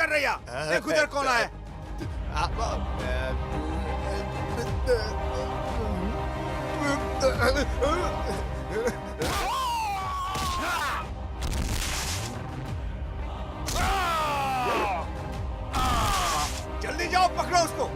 कर रही है? देख उधर कौन आया। जल्दी जाओ, पकड़ो उसको।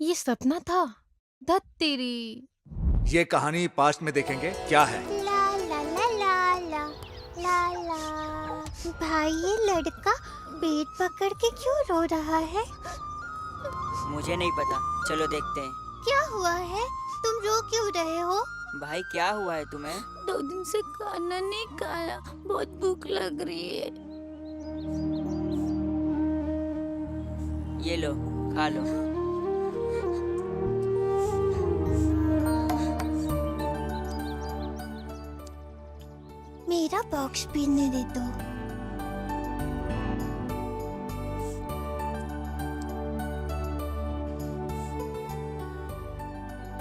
ये सपना था। धत तेरी। ये कहानी पास्ट में देखेंगे क्या है। ला ला ला ला ला ला ला। भाई ये लड़का पेट पकड़ के क्यों रो रहा है? मुझे नहीं पता, चलो देखते हैं। क्या हुआ है? तुम रो क्यों रहे हो? भाई क्या हुआ है तुम्हें? 2 दिन से खाना नहीं खाया, बहुत भूख लग रही है। ये लो, खा लो। मेरा बॉक्स पीने दे दो।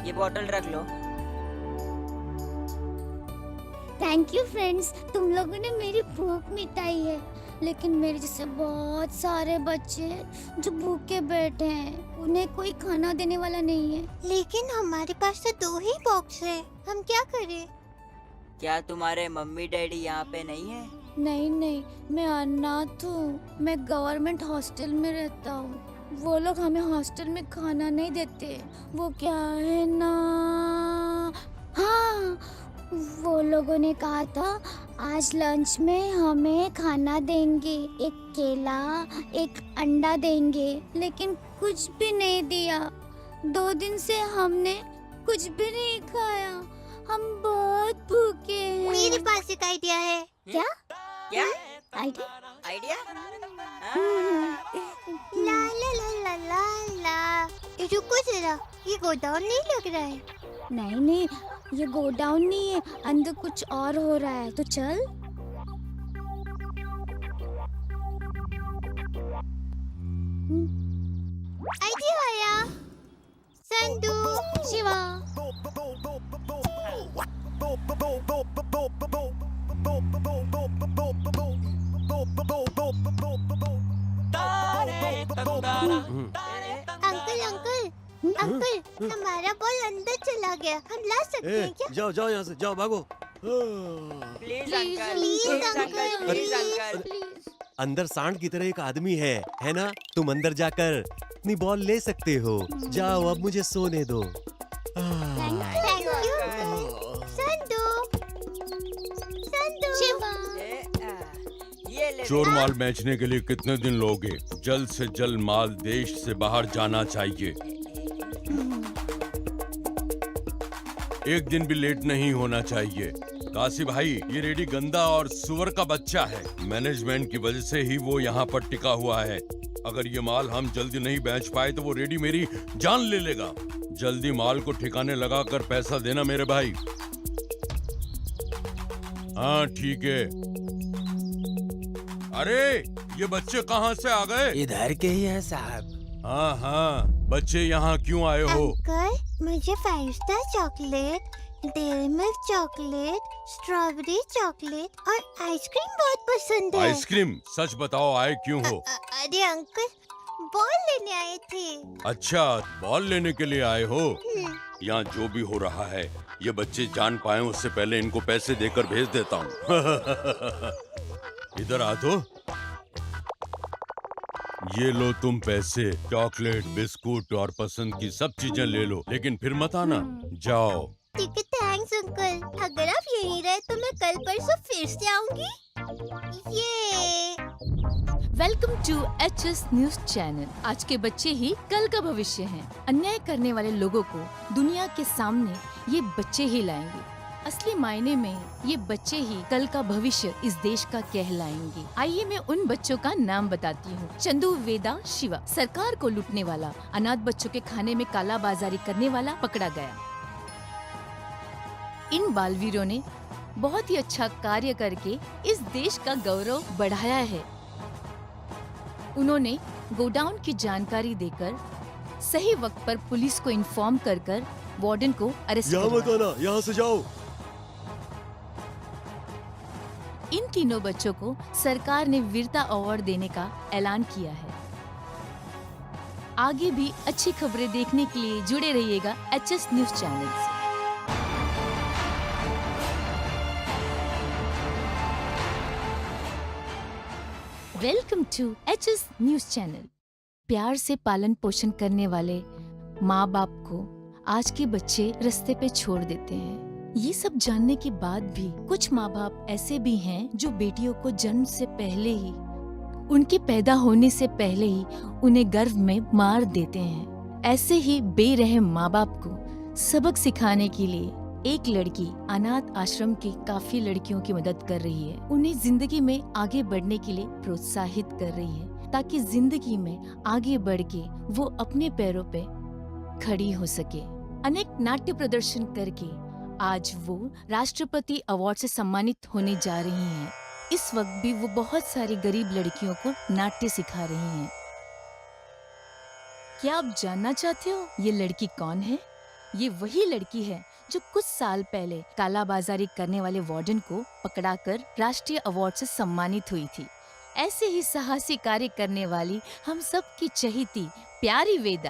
ये बॉटल रख लो। थैंक यू फ्रेंड्स, तुम लोगों ने मेरी भूख मिटाई है। लेकिन मेरे जैसे बहुत सारे बच्चे हैं जो भूखे बैठे हैं, उन्हें कोई खाना देने वाला नहीं है। लेकिन हमारे पास तो 2 ही बॉक्स है, हम क्या करें? क्या तुम्हारे मम्मी डैडी यहाँ पे नहीं है? नहीं, मैं अनाथ हूँ। मैं गवर्नमेंट हॉस्टल में रहता हूँ। वो लोग हमें हॉस्टल में खाना नहीं देते। वो क्या है ना, हाँ, वो लोगों ने कहा था आज लंच में हमें खाना देंगे, एक केला, एक अंडा देंगे, लेकिन कुछ भी नहीं दिया। 2 दिन से हमने कुछ भी नहीं खाया। हम बहुत भूखे हैं। मेरे पास एक आइडिया है। क्या आइडिया? आइडिया? ला ला ला ला ला ला। रुको जरा, ये गोडाउन नहीं लग रहा है। नहीं, ये गोडाउन नहीं है, अंदर कुछ और हो रहा है। तो चल। आइडिया आया। संधू, शिवा। अंकल, हमारा बॉल अंदर चला गया, हम ला सकते हैं क्या? जाओ यहाँ से, जाओ भागो। Please uncle, please uncle, please uncle. अंदर सांड की तरह एक आदमी है ना? तुम अंदर जाकर अपनी बॉल ले सकते हो। जाओ, अब मुझे सोने दो। Thank you. संधू, शिवा। ये ले। चोर माल बेचने के लिए कितने दिन लोगे? जल्द से जल्द माल देश से बाहर जाना चाहिए। 1 दिन भी लेट नहीं होना चाहिए। काशी भाई, ये रेडी गंदा और सुअर का बच्चा है। मैनेजमेंट की वजह से ही वो यहाँ पर टिका हुआ है। अगर ये माल हम जल्दी नहीं बेच पाए तो वो रेडी मेरी जान ले लेगा। जल्दी माल को ठिकाने लगा कर पैसा देना मेरे भाई। हाँ ठीक है। अरे ये बच्चे कहाँ से आ गए? इधर के ही है साहब। हाँ, बच्चे यहाँ क्यों आए हो? अंकल, मुझे 5 star chocolate, dairy milk chocolate, strawberry chocolate और आइसक्रीम बहुत पसंद है। आइसक्रीम? सच बताओ, आए क्यों हो? अरे अंकल, बॉल लेने आए थे। अच्छा, बॉल लेने के लिए आए हो? यहाँ जो भी हो रहा है, ये बच्चे जान पाए उससे पहले इनको पैसे देकर भेज देता हूँ। इधर आ तो। ये लो तुम पैसे, चॉकलेट, बिस्कुट और पसंद की सब चीजें ले लो, लेकिन फिर मत आना। जाओ। ठीक है, थैंक्स अंकल। अगर आप यहीं रहे तो मैं कल परसों फिर से आऊंगी। ये welcome to HS news channel. आज के बच्चे ही कल का भविष्य हैं। अन्याय करने वाले लोगों को दुनिया के सामने ये बच्चे ही लाएंगे। असली मायने में ये बच्चे ही कल का भविष्य इस देश का कहलाएंगे। आइए मैं उन बच्चों का नाम बताती हूँ। चंदू, वेदा, शिवा। सरकार को लूटने वाला, अनाथ बच्चों के खाने में काला बाजारी करने वाला पकड़ा गया। इन बालवीरों ने बहुत ही अच्छा कार्य करके इस देश का गौरव बढ़ाया है। उन्होंने गोडाउन की जानकारी देकर सही वक्त पर पुलिस को इन्फॉर्म कर वार्डन को अरेस्ट यहाँ मत करवाया। आना, यहाँ से जाओ। इन तीनों बच्चों को सरकार ने वीरता अवार्ड देने का ऐलान किया है। आगे भी अच्छी खबरें देखने के लिए जुड़े रहिएगा एचएस न्यूज चैनल से। Welcome to HS news channel. प्यार से पालन पोषण करने वाले माँ बाप को आज के बच्चे रास्ते पे छोड़ देते हैं। ये सब जानने के बाद भी कुछ माँ बाप ऐसे भी हैं जो बेटियों को जन्म से पहले ही, उनके पैदा होने से पहले ही उन्हें गर्भ में मार देते हैं। ऐसे ही बेरहम माँ बाप को सबक सिखाने के लिए एक लड़की अनाथ आश्रम की काफी लड़कियों की मदद कर रही है। उन्हें जिंदगी में आगे बढ़ने के लिए प्रोत्साहित कर रही है ताकि जिंदगी में आगे बढ़ के वो अपने पैरों पे खड़ी हो सके। अनेक नाट्य प्रदर्शन करके आज वो राष्ट्रपति अवार्ड से सम्मानित होने जा रही हैं। इस वक्त भी वो बहुत सारी गरीब लड़कियों को नाट्य सिखा रही हैं। क्या आप जानना चाहते हो ये लड़की कौन है? ये वही लड़की है जो कुछ साल पहले कालाबाजारी करने वाले वार्डन को पकड़ाकर राष्ट्रीय अवार्ड से सम्मानित हुई थी। ऐसे ही साहसी कार्य करने वाली हम सब की चहेती प्यारी वेदा।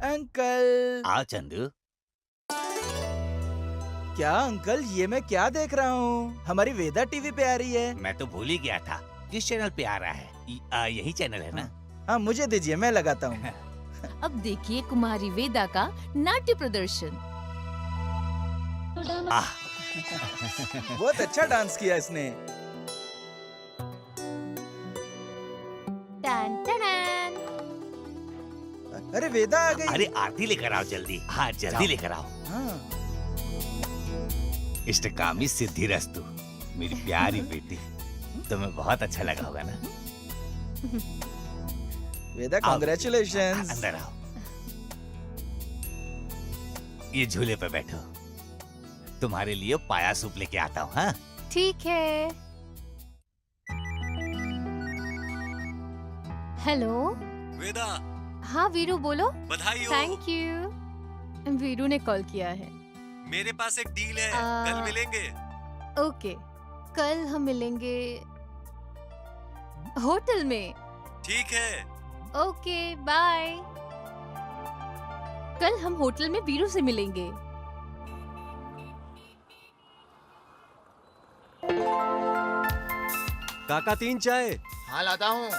अंकल। हाँ चंदू, क्या अंकल, ये मैं क्या देख रहा हूँ? हमारी वेदा टीवी पे आ रही है। मैं तो भूल ही गया था किस चैनल पे आ रहा है। यही चैनल है ना? हाँ मुझे दीजिए, मैं लगाता हूँ। अब देखिए कुमारी वेदा का नाट्य प्रदर्शन। आह, बहुत अच्छा डांस किया इसने। टन टन। अरे वेदा आ गई। अरे आरती लेकर आओ जल्दी। हाँ जल्दी लेकर आओ। हाँ। इष्टकामी सिद्धिरस्तु, मेरी प्यारी बेटी। तुम्हें बहुत अच्छा लगा होगा ना? वेदा आओ। कॉन्ग्रेचुलेशंस। अंदर आओ, ये झूले पे बैठो। तुम्हारे लिए पाया सूप लेके आता हूँ। हाँ ठीक है। हेलो। वेदा, हाँ वीरू बोलो। बधाई हो। Thank you. वीरू ने कॉल किया है। मेरे पास एक डील है, आ- कल मिलेंगे। ओके, कल हम मिलेंगे होटल में। ठीक है। Okay bye. कल हम होटल में वीरू से मिलेंगे। काका 3 चाय। हाँ लाता हूँ।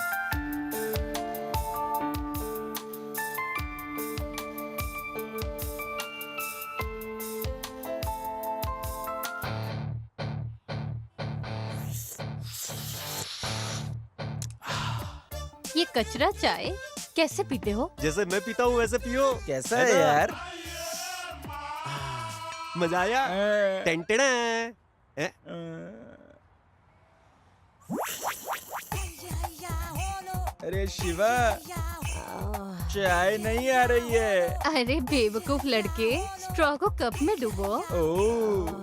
ये कचरा चाय कैसे पीते हो? जैसे मैं पीता हूँ वैसे पियो। कैसा है है ना? यार? मजा आया। टेंटेड़ा। अरे शिवा, चाय नहीं आ रही है। अरे बेवकूफ लड़के, स्ट्रॉ को कप में डुबो। ओह,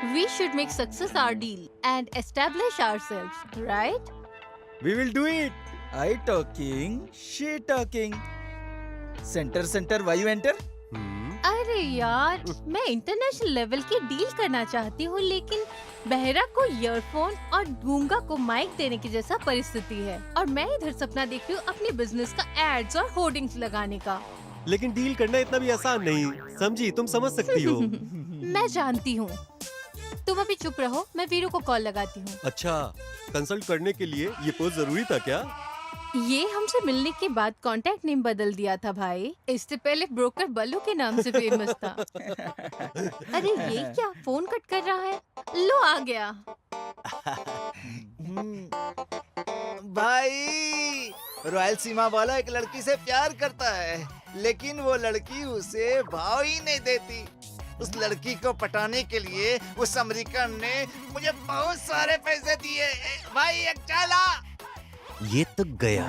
We should make success our deal and establish ourselves, right? We will do it. I talking, she talking. Centre centre why you enter? अरे यार, मैं इंटरनेशनल लेवल की डील करना चाहती हूँ, लेकिन बहरा को ईयरफोन और गूंगा को माइक देने की जैसा परिस्थिति है, और मैं इधर सपना देख रही हूँ अपने बिजनेस का एड्स और होर्डिंग्स लगाने का। लेकिन डील करना इतना भी आसान नहीं, समझी? तुम समझ सकती हो। मैं जानती हूँ। तुम अभी चुप रहो, मैं वीरू को कॉल लगाती हूँ। अच्छा, कंसल्ट करने के लिए ये पोस्ट जरूरी था क्या? ये हमसे मिलने के बाद कांटेक्ट नेम बदल दिया था भाई। इससे पहले ब्रोकर बल्लू के नाम से फेमस था। अरे ये क्या, फोन कट कर रहा है? लो आ गया। भाई, रॉयल सीमा वाला एक लड़की से प्यार करता है, लेकिन वो लड़की उसे भाव ही नहीं देती। उस लड़की को पटाने के लिए उस अमेरिकन ने मुझे बहुत सारे पैसे दिए। भाई एक चाला। ये तो गया।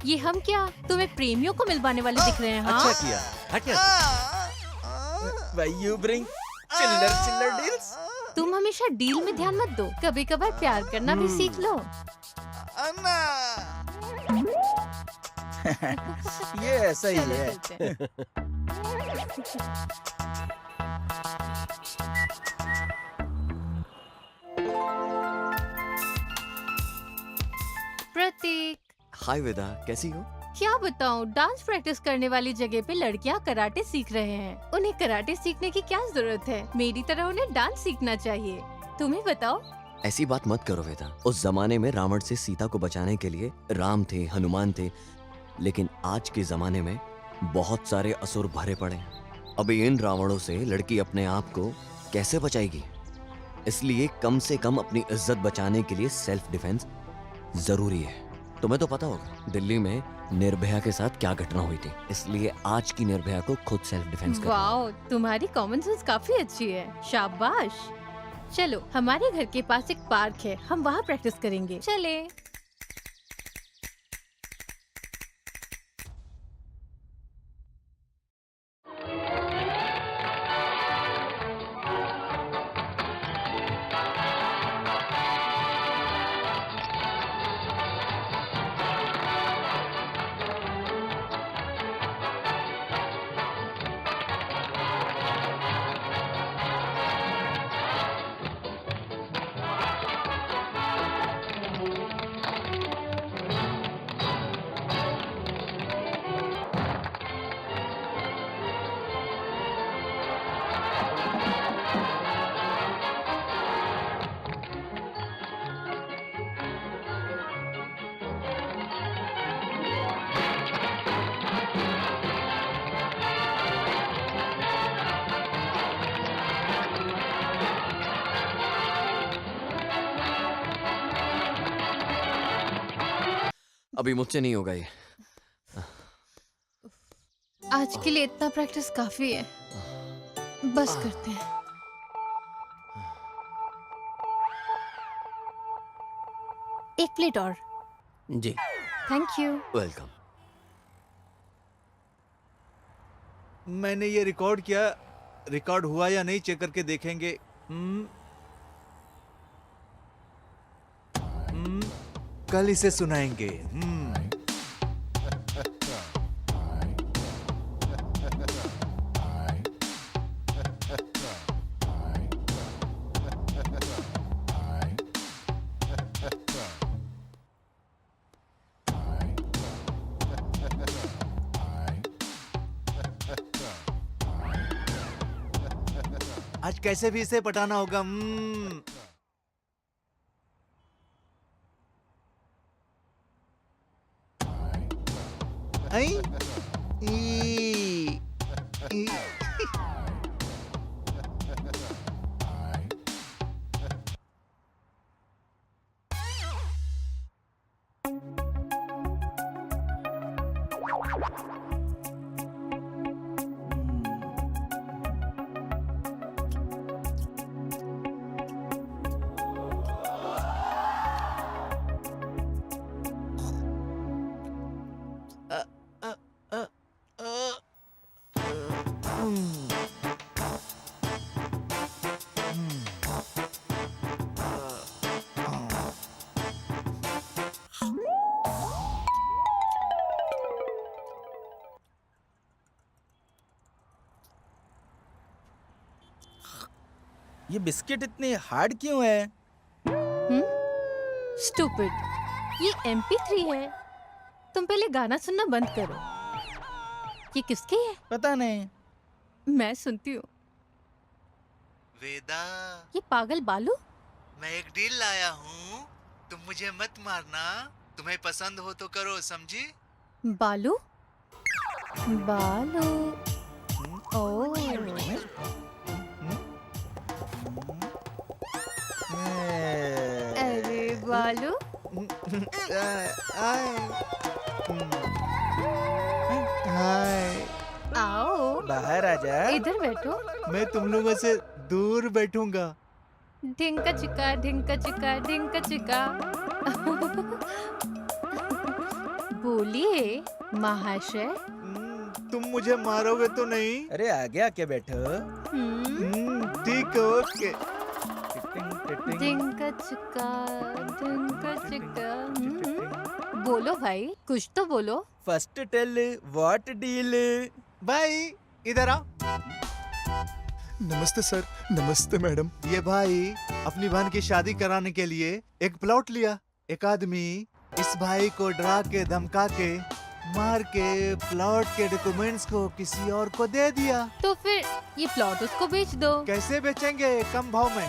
ये हम क्या तुम्हें प्रेमियों को मिलवाने वाले दिख रहे हैं? हाँ अच्छा किया, हट यहाँ से। Why you bring चिल्लर डील्स? तुम हमेशा डील में ध्यान मत दो, कभी कभार प्यार करना भी सीख लो। ये ऐसा ही चलो है। चलते हैं। प्रतीक, हाय वेदा, कैसी हो? क्या बताऊं, डांस प्रैक्टिस करने वाली जगह पे लड़कियां कराटे सीख रहे हैं। उन्हें कराटे सीखने की क्या जरूरत है? मेरी तरह उन्हें डांस सीखना चाहिए। तुम्हें बताओ। ऐसी बात मत करो वेदा। उस जमाने में रावण से सीता को बचाने के लिए राम थे, हनुमान थे, लेकिन आज के जमाने में बहुत सारे असुर भरे पड़े हैं। अभी इन रावणों से लड़की अपने आप को कैसे बचाएगी? इसलिए कम से कम अपनी इज्जत बचाने के लिए सेल्फ डिफेंस जरूरी है। तुम्हें तो पता होगा दिल्ली में निर्भया के साथ क्या घटना हुई थी, इसलिए आज की निर्भया को खुद सेल्फ डिफेंस करना। वाओ, तुम्हारी कॉमन सेंस काफी अच्छी है, शाबाश। चलो, हमारे घर के पास एक पार्क है, हम वहाँ प्रैक्टिस करेंगे। चले। अभी मुझसे नहीं होगा ये। आज के लिए इतना प्रैक्टिस काफी है, बस करते हैं। एक प्लेट और। जी थैंक यू। वेलकम। मैंने ये रिकॉर्ड किया, रिकॉर्ड हुआ या नहीं चेक करके देखेंगे। कल इसे सुनाएंगे। आज कैसे भी इसे पटाना होगा। आई ई ये बिस्किट इतने हार्ड क्यों है? स्टूपिड, ये MP3 है। तुम पहले गाना सुनना बंद करो। ये किसके है? पता नहीं। मैं सुनती हूँ। वेदा, ये पागल बालू। मैं एक डील लाया हूँ, तुम मुझे मत मारना। तुम्हें पसंद हो तो करो, समझी? बालू बालू। ओह, अरे बालू, आओ बाहर आ जा। इधर बैठो। मैं तुम लोगों से दूर बैठूंगा। ढिंका चिका ढिंका चिका ढिंका चिका। बोलिए महाशय। तुम मुझे मारोगे तो नहीं? अरे आगे आके बैठो। ठीक है, ओके। ढिंका चिका ढिंका चिका। बोलो भाई, कुछ तो बोलो। First tell what deal. भाई इधर आओ। नमस्ते सर। नमस्ते मैडम। ये भाई अपनी बहन की शादी कराने के लिए एक प्लॉट लिया। एक आदमी इस भाई को डरा के धमका के मार के प्लॉट के डॉक्यूमेंट्स को किसी और को दे दिया। तो फिर ये प्लॉट उसको बेच दो। कैसे बेचेंगे? कम भाव में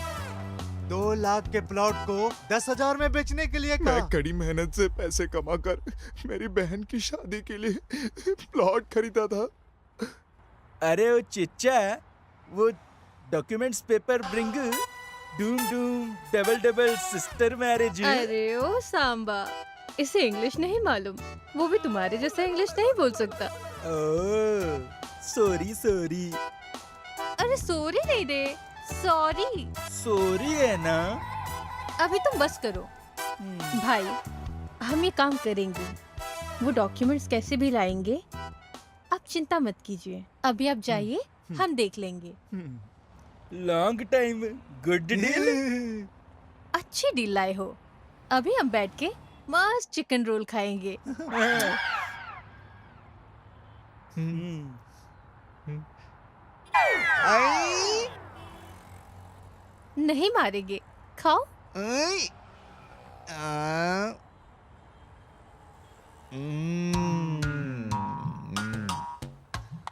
2 लाख के प्लॉट को 10,000 में बेचने के लिए मैं कहा। कड़ी मेहनत से पैसे कमाकर मेरी बहन की शादी के लिए प्लॉट खरीदा था। अरे वो चिच्चा, वो documents paper bring. Doom Doom double double sister marriage. अरे ओ सांबा, इसे इंग्लिश नहीं मालूम। वो भी तुम्हारे जैसा इंग्लिश नहीं बोल सकता। Oh sorry sorry. अरे सॉरी नहीं रे, सॉरी। सॉरी है ना। अभी तुम बस करो भाई, हम ये काम करेंगे। वो डॉक्यूमेंट्स कैसे भी लाएंगे, आप चिंता मत कीजिए। अभी आप जाइए, हम देख लेंगे। Long time good deal. अच्छी डील लाए हो। अभी हम बैठ के मस्त चिकन रोल खाएंगे। आई, नहीं मारेंगे, खाओ। आई, आ,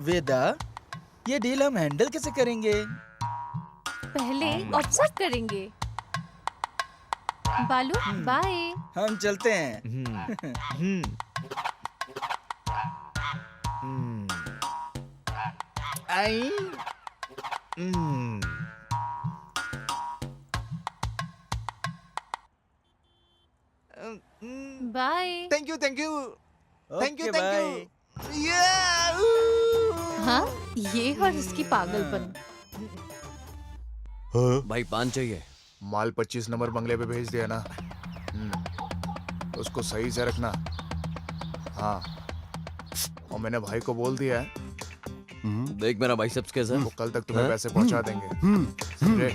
वेदा, ये डील हम हैंडल कैसे करेंगे? पहले ऑब्जर्व करेंगे। बालू बाय। हम चलते हैं। आई, bye. Thank you thank you thank you okay, thank bye. You. हाँ, ये और इसकी पागलपन। भाई पान चाहिए। माल 25 नंबर बंगले पे भेज दिया ना। उसको सही से रखना। हाँ, और मैंने भाई को बोल दिया है देख मेरा बाइसेप्स कैसा है? वो कल तक तुम्हें पैसे पहुंचा देंगे। समझे?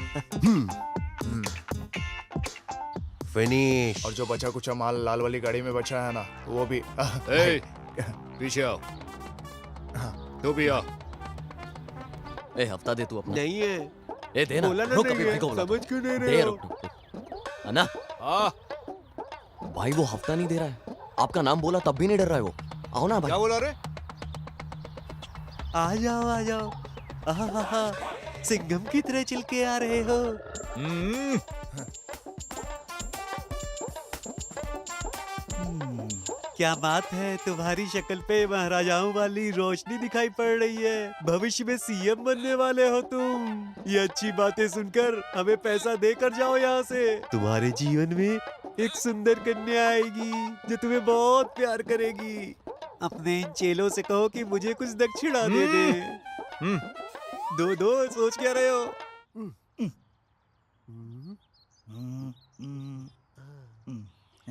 फिनिश। और जो बचा कुचा माल लाल वाली गाड़ी में बचा है ना, वो भी। पीछे आओ। तू भी आ। ए हफ्ता दे तू अपना। नहीं है। ए दे ना। बोला ना रुक नहीं अभी है, भाई को बुला। समझ क्यों नहीं दे रहे हो? रुक। है ना? आ, भाई वो हफ्ता नहीं दे रहा है। आपका नाम बोला तब भी नहीं डर रहा है वो। आओ ना भाई। क्या बोला रे? आ जाओ आ जाओ। आहा, सिंघम की तरह चिल के आ रहे हो। क्या बात है, तुम्हारी शक्ल पे महाराजाओं वाली रोशनी दिखाई पड़ रही है। भविष्य में सीएम बनने वाले हो तुम। ये अच्छी बातें सुनकर हमें पैसा देकर जाओ यहाँ से। तुम्हारे जीवन में एक सुंदर कन्या आएगी जो तुम्हें बहुत प्यार करेगी। अपने इन चेलों से कहो कि मुझे कुछ दक्षिणा दे दे। दो दो, सोच क्या रहे हो?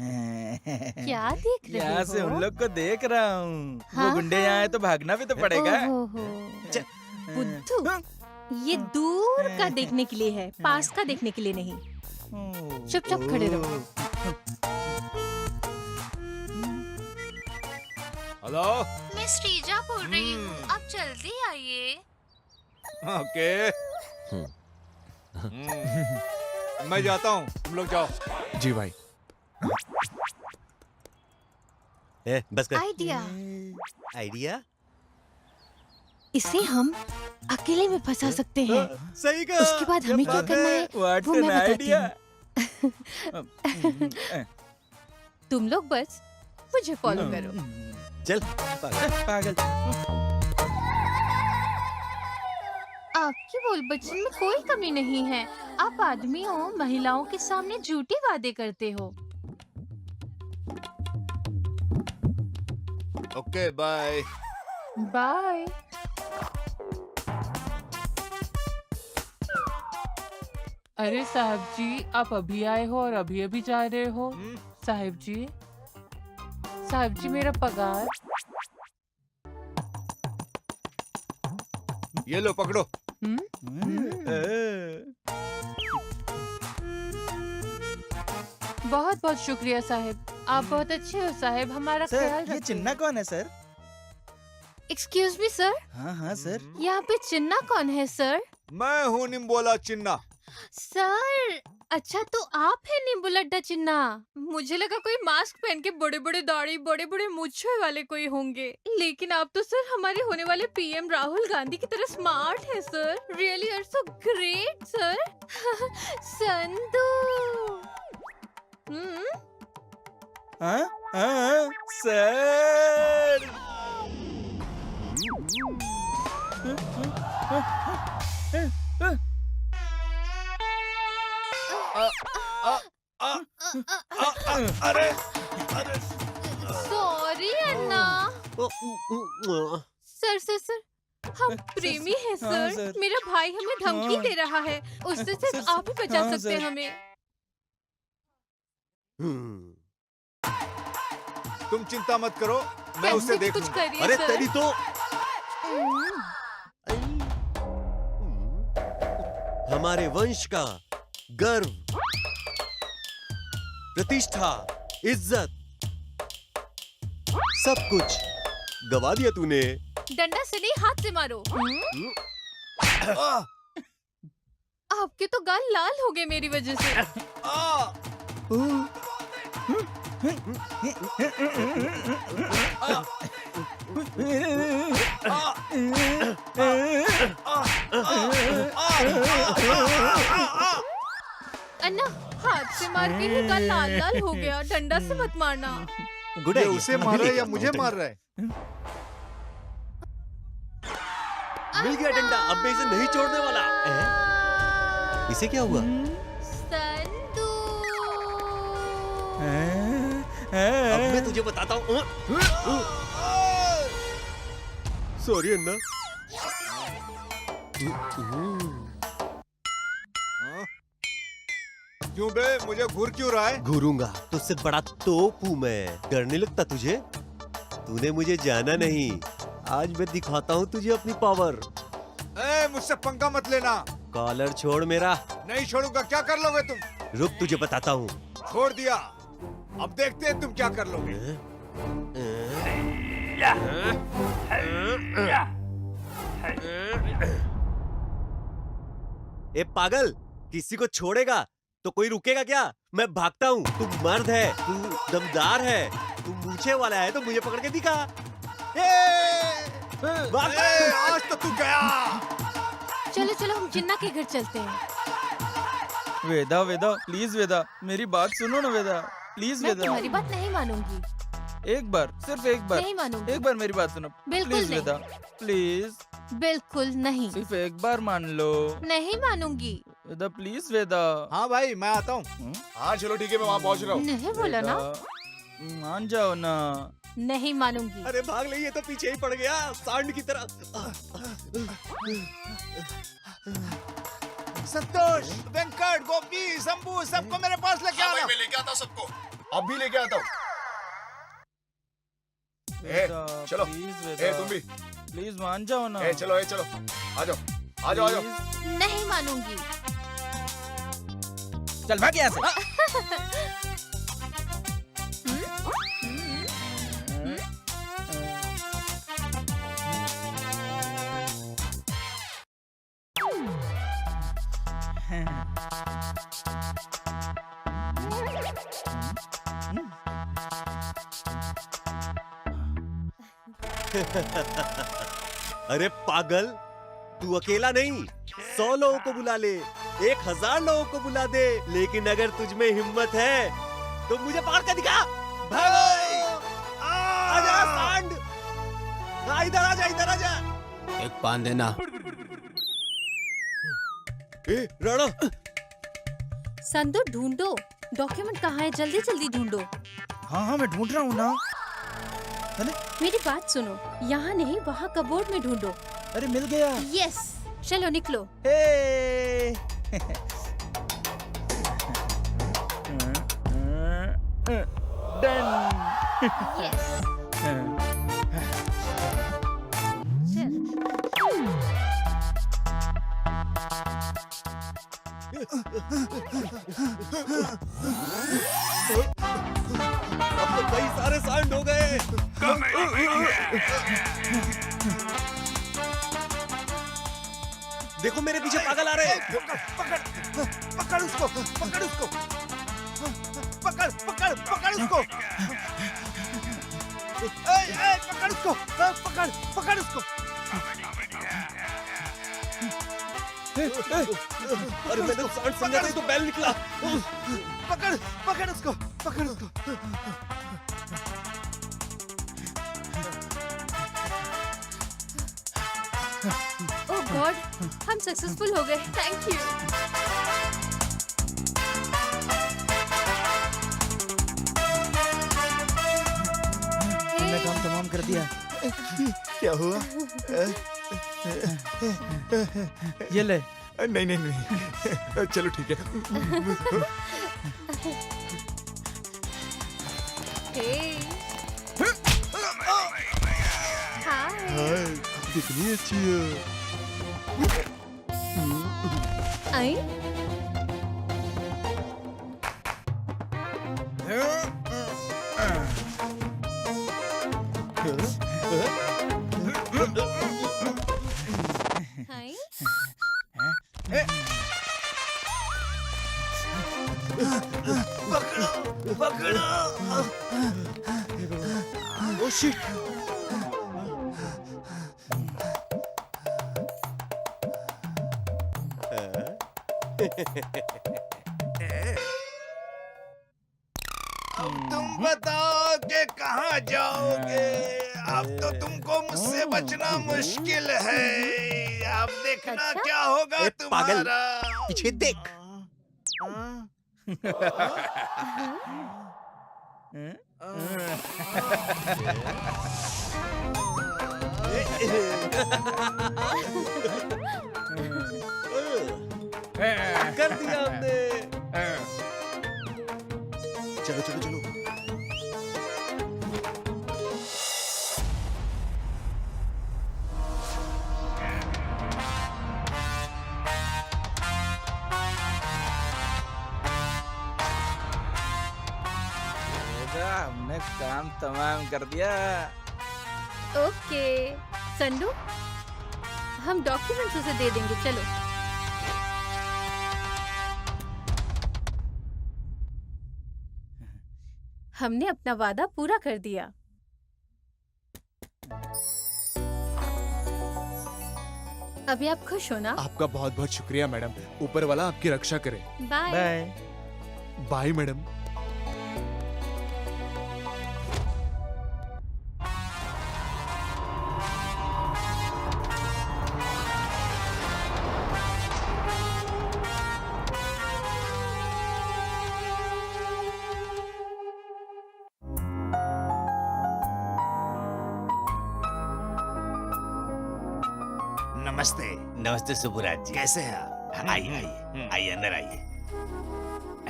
क्या देख रहे हो? यहाँ से उन लोग को देख रहा हूँ। हाँ, वो गुंडे यहाँ आए तो भागना भी तो पड़ेगा। ओहो। बुद्धू, ये दूर का देखने के लिए है, पास का देखने के लिए नहीं। चुपचाप खड़े रहो। हेलो। मैं श्रीजा बोल रही हूँ, आप जल्दी आइए। ओके। मैं जाता हूँ, तुम लोग जाओ। जी भाई। ए, बस कर। आइडिया। आइडिया? इसे हम अकेले में फंसा सकते हैं। सही कहा। उसके बाद हमें क्या करना है What वो an मैं बताती idea. हूँ। तुम लोग बस मुझे फॉलो करो। चल पागल। आपकी बोल बच्चन में कोई कमी नहीं है। आप आदमियों महिलाओं के सामने झूठे वादे करते हो। Okay, bye. अरे साहब जी, आप अभी आए हो और अभी अभी जा रहे हो? साहब जी मेरा पगार। ये लो पकड़ो। बहुत बहुत शुक्रिया साहब, आप बहुत अच्छे हो साहब, हमारा ख्याल सर, ये रखिए। चिन्ना कौन है सर? एक्सक्यूज मी सर, हाँ हाँ सर। यहाँ पे चिन्ना कौन है सर? मैं हूँ निम्बोला चिन्ना। सर अच्छा तो आप है निम्बुलड्डा चिन्ना। मुझे लगा कोई मास्क पहन के बड़े बड़े दाढ़ी बड़े बड़े मूंछों वाले कोई होंगे, लेकिन आप तो सर हमारे होने वाले पीएम राहुल गांधी की तरह स्मार्ट है sir. Really are so great sir. Sandhu. हाँ हाँ सर। अरे सॉरी अन्ना। सर सर सर हम प्रेमी हैं हाँ, सर। सर। मेरा भाई हमें धमकी हाँ। दे रहा है, उससे सिर्फ सर, आप ही बचा हाँ, सकते हैं सर। हमें। तुम चिंता मत करो, मैं कैसे उसे भी देख कुछ लूंगा। करिए अरे सर। तेरी तो हमारे वंश का गर्व, प्रतिष्ठा, इज्जत, सब कुछ गवा दिया तूने। डंडा से नहीं, हाथ से मारो। आपके तो गाल लाल हो गए मेरी वजह से। अन्ना हाथ से मार के ही गाल लाल लाल हो गया, डंडा से मत मारना। गुड ये आइडिया। उसे मार रहा है या मुझे मार रहा है? मिल गया डंडा, अब मैं इसे नहीं छोड़ने वाला। इसे क्या हुआ? संधू। अब मैं तुझे बताता हूँ। सॉरी अन्ना। क्यों बे, मुझे घूर क्यों रहा है? घूरूंगा, तुझसे बड़ा तोप हूँ मैं। डर नहीं लगता तुझे? तूने मुझे जाना नहीं, आज मैं दिखाता हूँ तुझे अपनी पावर। मुझसे पंगा मत लेना। कॉलर छोड़ मेरा। नहीं छोड़ूंगा। क्या कर लोगे तुम? रुक, तुझे बताता हूँ। छोड़ दिया, अब देखते हैं तुम क्या कर लोगे। ए पागल, किसी को छोड़ेगा तो कोई रुकेगा क्या? मैं भागता हूँ, तू मर्द है, तू दमदार है, तू मूछे वाला है, तो मुझे पकड़ के दिखा। आज तो तू गया। चलो चलो हम चिन्ना के घर चलते हैं। वेदा वेदा प्लीज वेदा, मेरी बात सुनो ना वेदा, प्लीज मैं वेदा। तुम्हारी बात नहीं मानूंगी। एक बार, सिर्फ एक बार, नहीं मानूंगी। एक बार मेरी बात सुनो बिल्कुल प्लीज नहीं। वेदा, प्लीज बिल्कुल नहीं। सिर्फ एक बार मान लो नहीं मानूंगी। वेदा, प्लीज वेदा। हाँ भाई मैं आता हूँ। हाँ चलो ठीक है, मैं वहाँ पहुँच रहा हूँ। नहीं बोला ना। वेदा, मान जाओ ना। नहीं मानूंगी। अरे भाग ले, ये तो पीछे ही पड़ गया सांड की तरह। संतोष, वेंकट, गोपी, शंभू, सबको मेरे पास लेके आना। मैं लेके आता सबको। अब भी लेके आता हूँ। वेदा, चलो। प्लीज वेदा, तुम भी। प्लीज मान जाओ ना। चलो आ जाओ आ जाओ आ जाओ। नहीं मानूंगी। चल भाग यहाँ से। अरे पागल, तू अकेला नहीं, 100 लोगों को बुला ले, 1000 लोगों को बुला दे, लेकिन अगर तुझ में हिम्मत है तो मुझे पकड़ कर दिखा। भागो! आजा सांड! इधर आजा, इधर आजा। एक पान देना। ए, राणा! संदू ढूंढो, डॉक्यूमेंट कहाँ है, जल्दी जल्दी ढूंढो। हाँ हाँ मैं ढूंढ रहा हूँ ना। मेरी बात सुनो, यहाँ नहीं वहाँ कबोर्ड में ढूंढो। अरे मिल गया। यस, चलो निकलो। हे डन। अब तो कई सारे साउंड हो गए। देखो मेरे पीछे पागल आ रहे हैं। पकड़ उसको, पकड़ उसको, पकड़ पकड़ पकड़ उसको, पकड़ उसको, पकड़ पकड़ उसको। अरे मैंने साउंड समझा था, तो बैल निकला। पकड़ पकड़ उसको, पकड़ उसको। ओह गॉड, हम सक्सेसफुल हो गए। Thank you. मैंने काम तमाम कर दिया। क्या हुआ? ये ले। नहीं नहीं नहीं, चलो ठीक है। हाय। कितनी अच्छी है। आई हाय। पकड़ो पकड़ो। Oh shit. अब तुम बताओ कि कहाँ जाओगे? अब तो तुमको मुझसे बचना मुश्किल है। अब देखना अच्छा? क्या होगा पागल, तुम्हारा। पीछे देख। कर दिया हमने। चलो चलो चलो। हमने काम तमाम कर दिया। ओके संडू, हम डॉक्यूमेंट्स उसे दे देंगे। चलो। हमने अपना वादा पूरा कर दिया। अभी आप खुश हो ना? आपका बहुत बहुत शुक्रिया मैडम। ऊपर वाला आपकी रक्षा करे। बाय। बाय। Bye madam. नमस्ते। नमस्ते सुबुराज जी। कैसे हैं आप? आइए आइए आइए, अंदर आइए।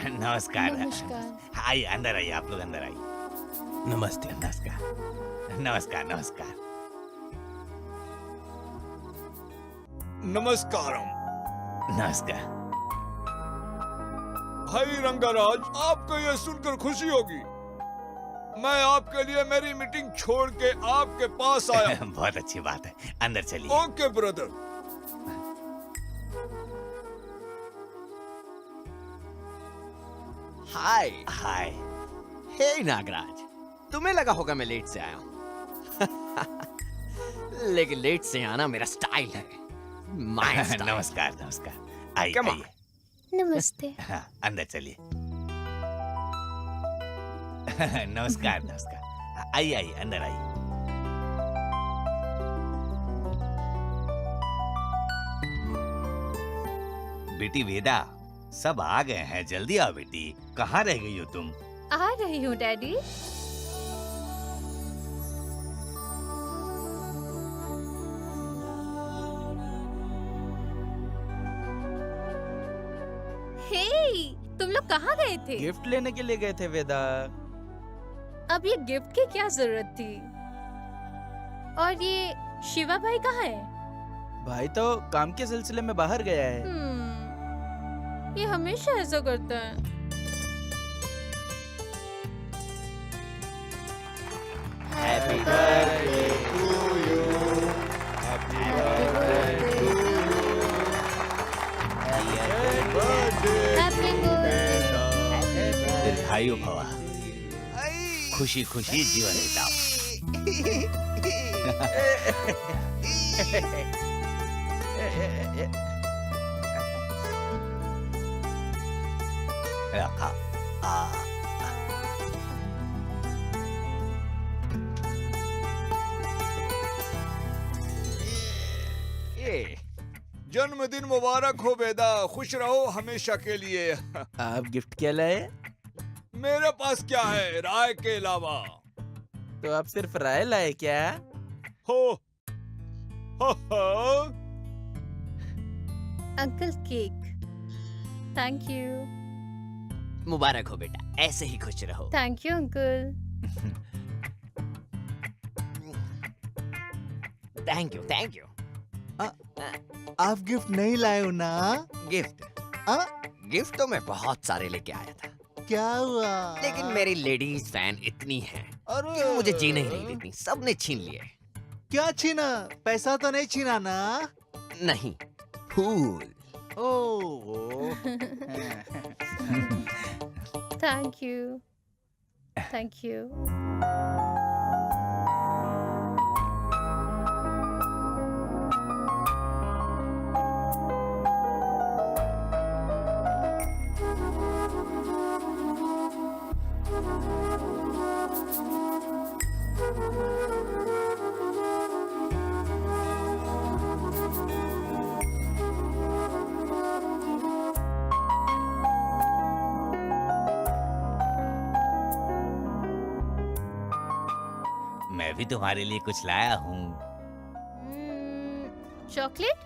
नमस्कार। नमस्कार। आइए अंदर आइए, आप लोग अंदर आइए। नमस्ते। नमस्कार नमस्कार नमस्कार। नमस्कारम। नमस्कार। भाई रंगाराज, आपको यह सुनकर खुशी होगी, मैं आपके लिए मेरी मीटिंग छोड़ के आपके पास आया। बहुत अच्छी बात है, अंदर चलिए। Okay brother. Hi hi. Hey Nagraj, तुम्हें लगा होगा मैं लेट से आया हूँ। लेकिन लेट से आना मेरा स्टाइल है। My style. नमस्कार नमस्कार। आइए Come on. आइए। नमस्ते। हाँ, अंदर चलिए। नमस्कार नमस्कार। आइए आइए, अंदर आइए। बेटी वेदा, सब आ गए हैं, जल्दी आओ बेटी। कहाँ रह गई हो तुम? आ रही हूँ डैडी। हे, तुम लोग कहाँ गए थे? गिफ्ट लेने के लिए गए थे वेदा। अब ये गिफ्ट की क्या जरूरत थी? और ये शिवा भाई कहाँ है? भाई तो काम के सिलसिले में बाहर गया है। ये हमेशा ऐसा करता है। Happy birthday to you, happy birthday to you, दीर्घायु भवा, खुशी खुशी जीवन बिताओ। रखा। जन्मदिन मुबारक हो बेदा, खुश रहो हमेशा के लिए। आप गिफ्ट क्या लाए? मेरे पास क्या है राय के अलावा? तो आप सिर्फ राय लाए क्या? हो अंकल केक। Thank you. मुबारक हो बेटा, ऐसे ही खुश रहो। Thank you uncle. Thank you, thank you. आप गिफ्ट नहीं लाए हो ना? गिफ्ट? गिफ्ट तो मैं बहुत सारे लेके आया था। क्या हुआ? लेकिन मेरी लेडीज फैन इतनी हैं अरे कि मुझे जीने ही नहीं देती, सबने छीन लिए। क्या छीना? पैसा तो नहीं छीना ना? नहीं, फूल। Oh thank you, thank you. मैं भी तुम्हारे लिए कुछ लाया हूँ। Chocolate?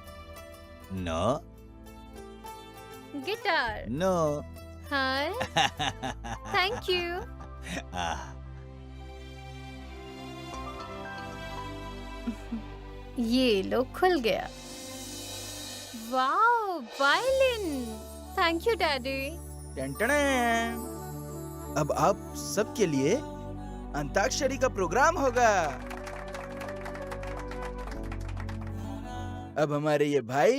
No guitar? No. Hi thank you. ये लो, खुल गया। Wow, violin. Thank you daddy. अब आप सबके लिए अंताक्षरी का प्रोग्राम होगा। अब हमारे ये भाई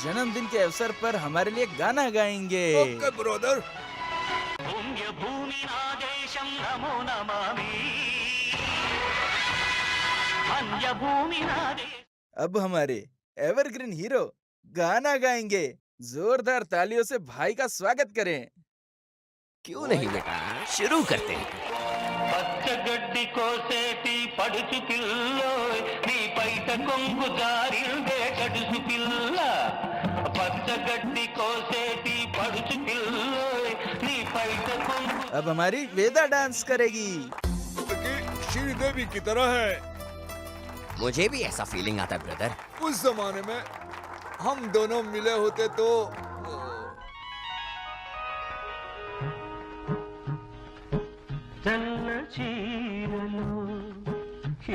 जन्मदिन के अवसर पर हमारे लिए गाना गाएंगे। Okay brother. अब हमारे एवरग्रीन हीरो गाना गाएंगे। जोरदार तालियों से भाई का स्वागत करें। क्यों नहीं बेटा, शुरू करते हैं। పచ్చగడ్డి కోసేటి పడుచు పిల్లో నీ పైట కొంగు జారిందే గడుసు పిల్ల పచ్చగడ్డి కోసేటి పడుచు పిల్లో నీ పైట కొంగు। अब हमारी वेदा डांस करेगी। श्रीदेवी की तरह है। मुझे भी ऐसा फीलिंग आता है ब्रदर। उस जमाने में हम दोनों मिले होते तो తెల్ల చీరలో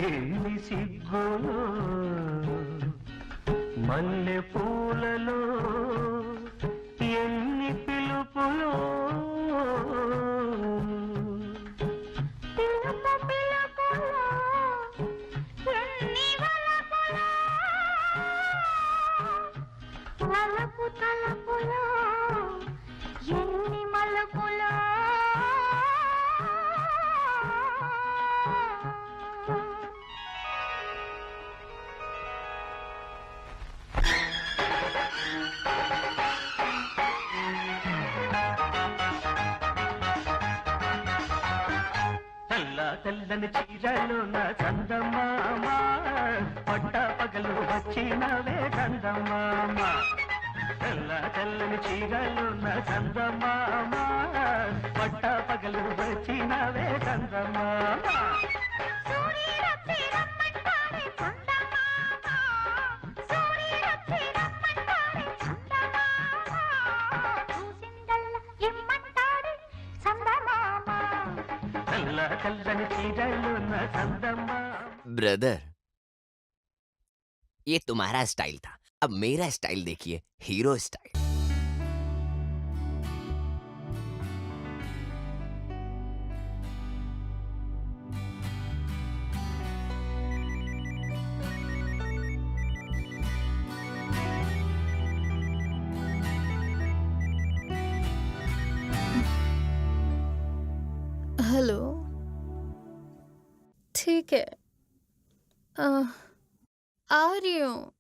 ఏమి సిగ్గులో మల్లె పూలలో ఎన్ని పిలుపులో తలపు తలపులో ఎన్ని మలుపులో తెల్లని చీరలు నా చందమామ పట్ట పగలు వచ్చినవే చందమామ తెల్లని చీరలు నా చందమామ పట్ట పగలు వచ్చినవే చందమామ తెల్ల తెల్లని చీరలోన చందమామ. ब्रदर, ये तुम्हारा स्टाइल था, अब मेरा स्टाइल देखिए, हीरो स्टाइल। हेलो। ठीक है, आ रही हूँ।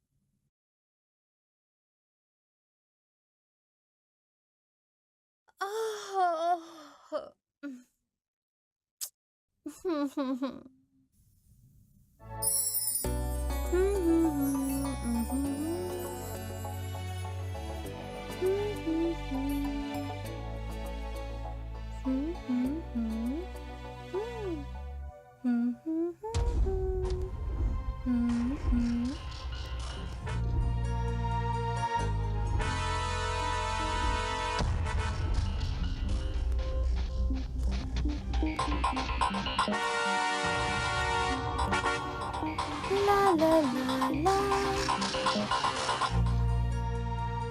ला ला ला ला।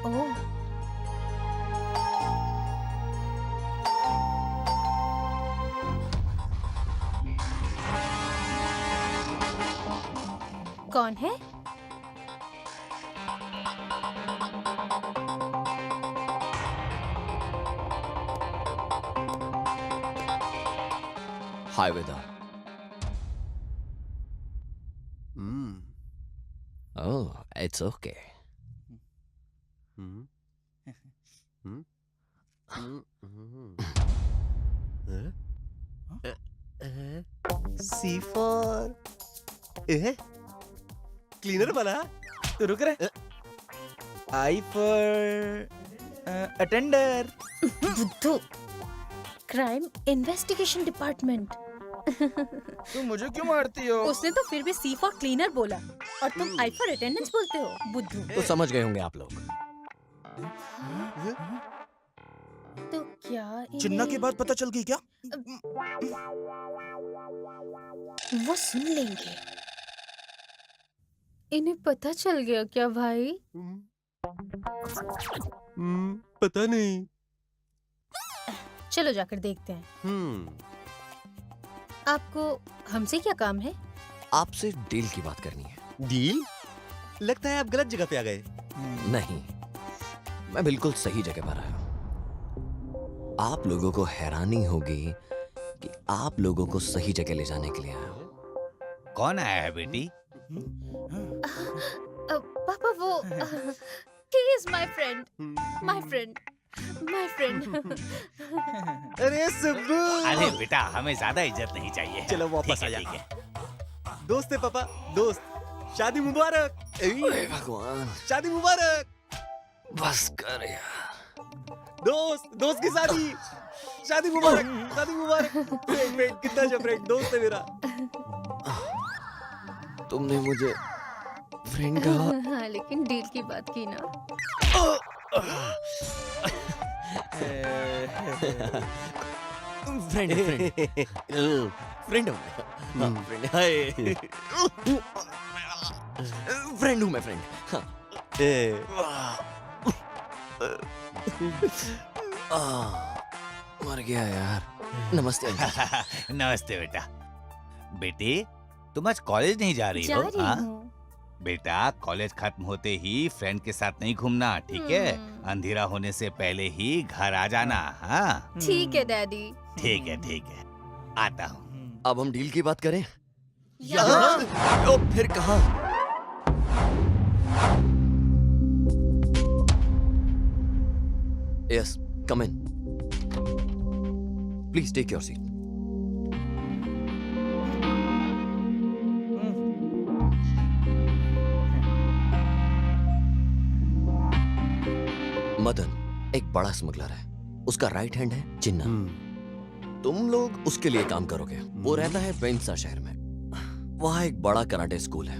ओह, कौन है? Hi Veda. Oh, it's okay. C for cleaner वाला। तो रुक रहे। I for attender. बुद्धू, क्राइम इन्वेस्टिगेशन डिपार्टमेंट। तुम मुझे क्यों मारती हो? उसने तो फिर भी सी फॉर क्लीनर बोला और तुम आई फॉर अटेंडेंस बोलते हो, बुद्धू। तो समझ गए होंगे आप लोग। तो क्या चिन्ना के बाद पता चल गई क्या? वो सुन लेंगे। इन्हें पता चल गया क्या भाई? पता नहीं। चलो जाकर देखते हैं। आपको हमसे क्या काम है? आपसे डील की बात करनी है। डील? लगता है आप गलत जगह पे आ गए। नहीं, मैं बिल्कुल सही जगह पर आया हूँ। आप लोगों को हैरानी होगी कि आप लोगों को सही जगह ले जाने के लिए आया हूँ। कौन आया है बेटी? पापा वो he is my friend, my friend, my friend। अरे सुब्बू। अरे बेटा, हमें ज्यादा इज्जत नहीं चाहिए। चलो वापस आ जा। ठीक है। दोस्त है पापा, दोस्त। शादी मुबारक। हे भगवान, शादी मुबारक। बस कर यार। दोस्त की शादी। शादी मुबारक, शादी मुबारक। फ्रेंड कितना अच्छा फ्रेंड, दोस्त है मेरा। तुमने मुझे फ्रेंड कहा। हाँ, लेकिन डील की बात की ना। फ्रेंड फ्रेंड फ्रेंड हूँ मैं, फ्रेंड। मर गया यार। नमस्ते अंकल। नमस्ते बेटा। बेटी, तुम आज कॉलेज नहीं जा रही हो? हाँ? बेटा, कॉलेज खत्म होते ही फ्रेंड के साथ नहीं घूमना, ठीक है? अंधेरा होने से पहले ही घर आ जाना। हाँ? ठीक है डैडी। ठीक है, ठीक है, आता हूँ। अब हम डील की बात करें। यहाँ? फिर कहाँ? Yes, come in. Please take your seat. Madan एक बड़ा स्मगलर है, उसका राइट हैंड है चिन्ना। तुम लोग उसके लिए काम करोगे। वो रहता है वेंसा शहर में। वहाँ एक बड़ा कराटे स्कूल है।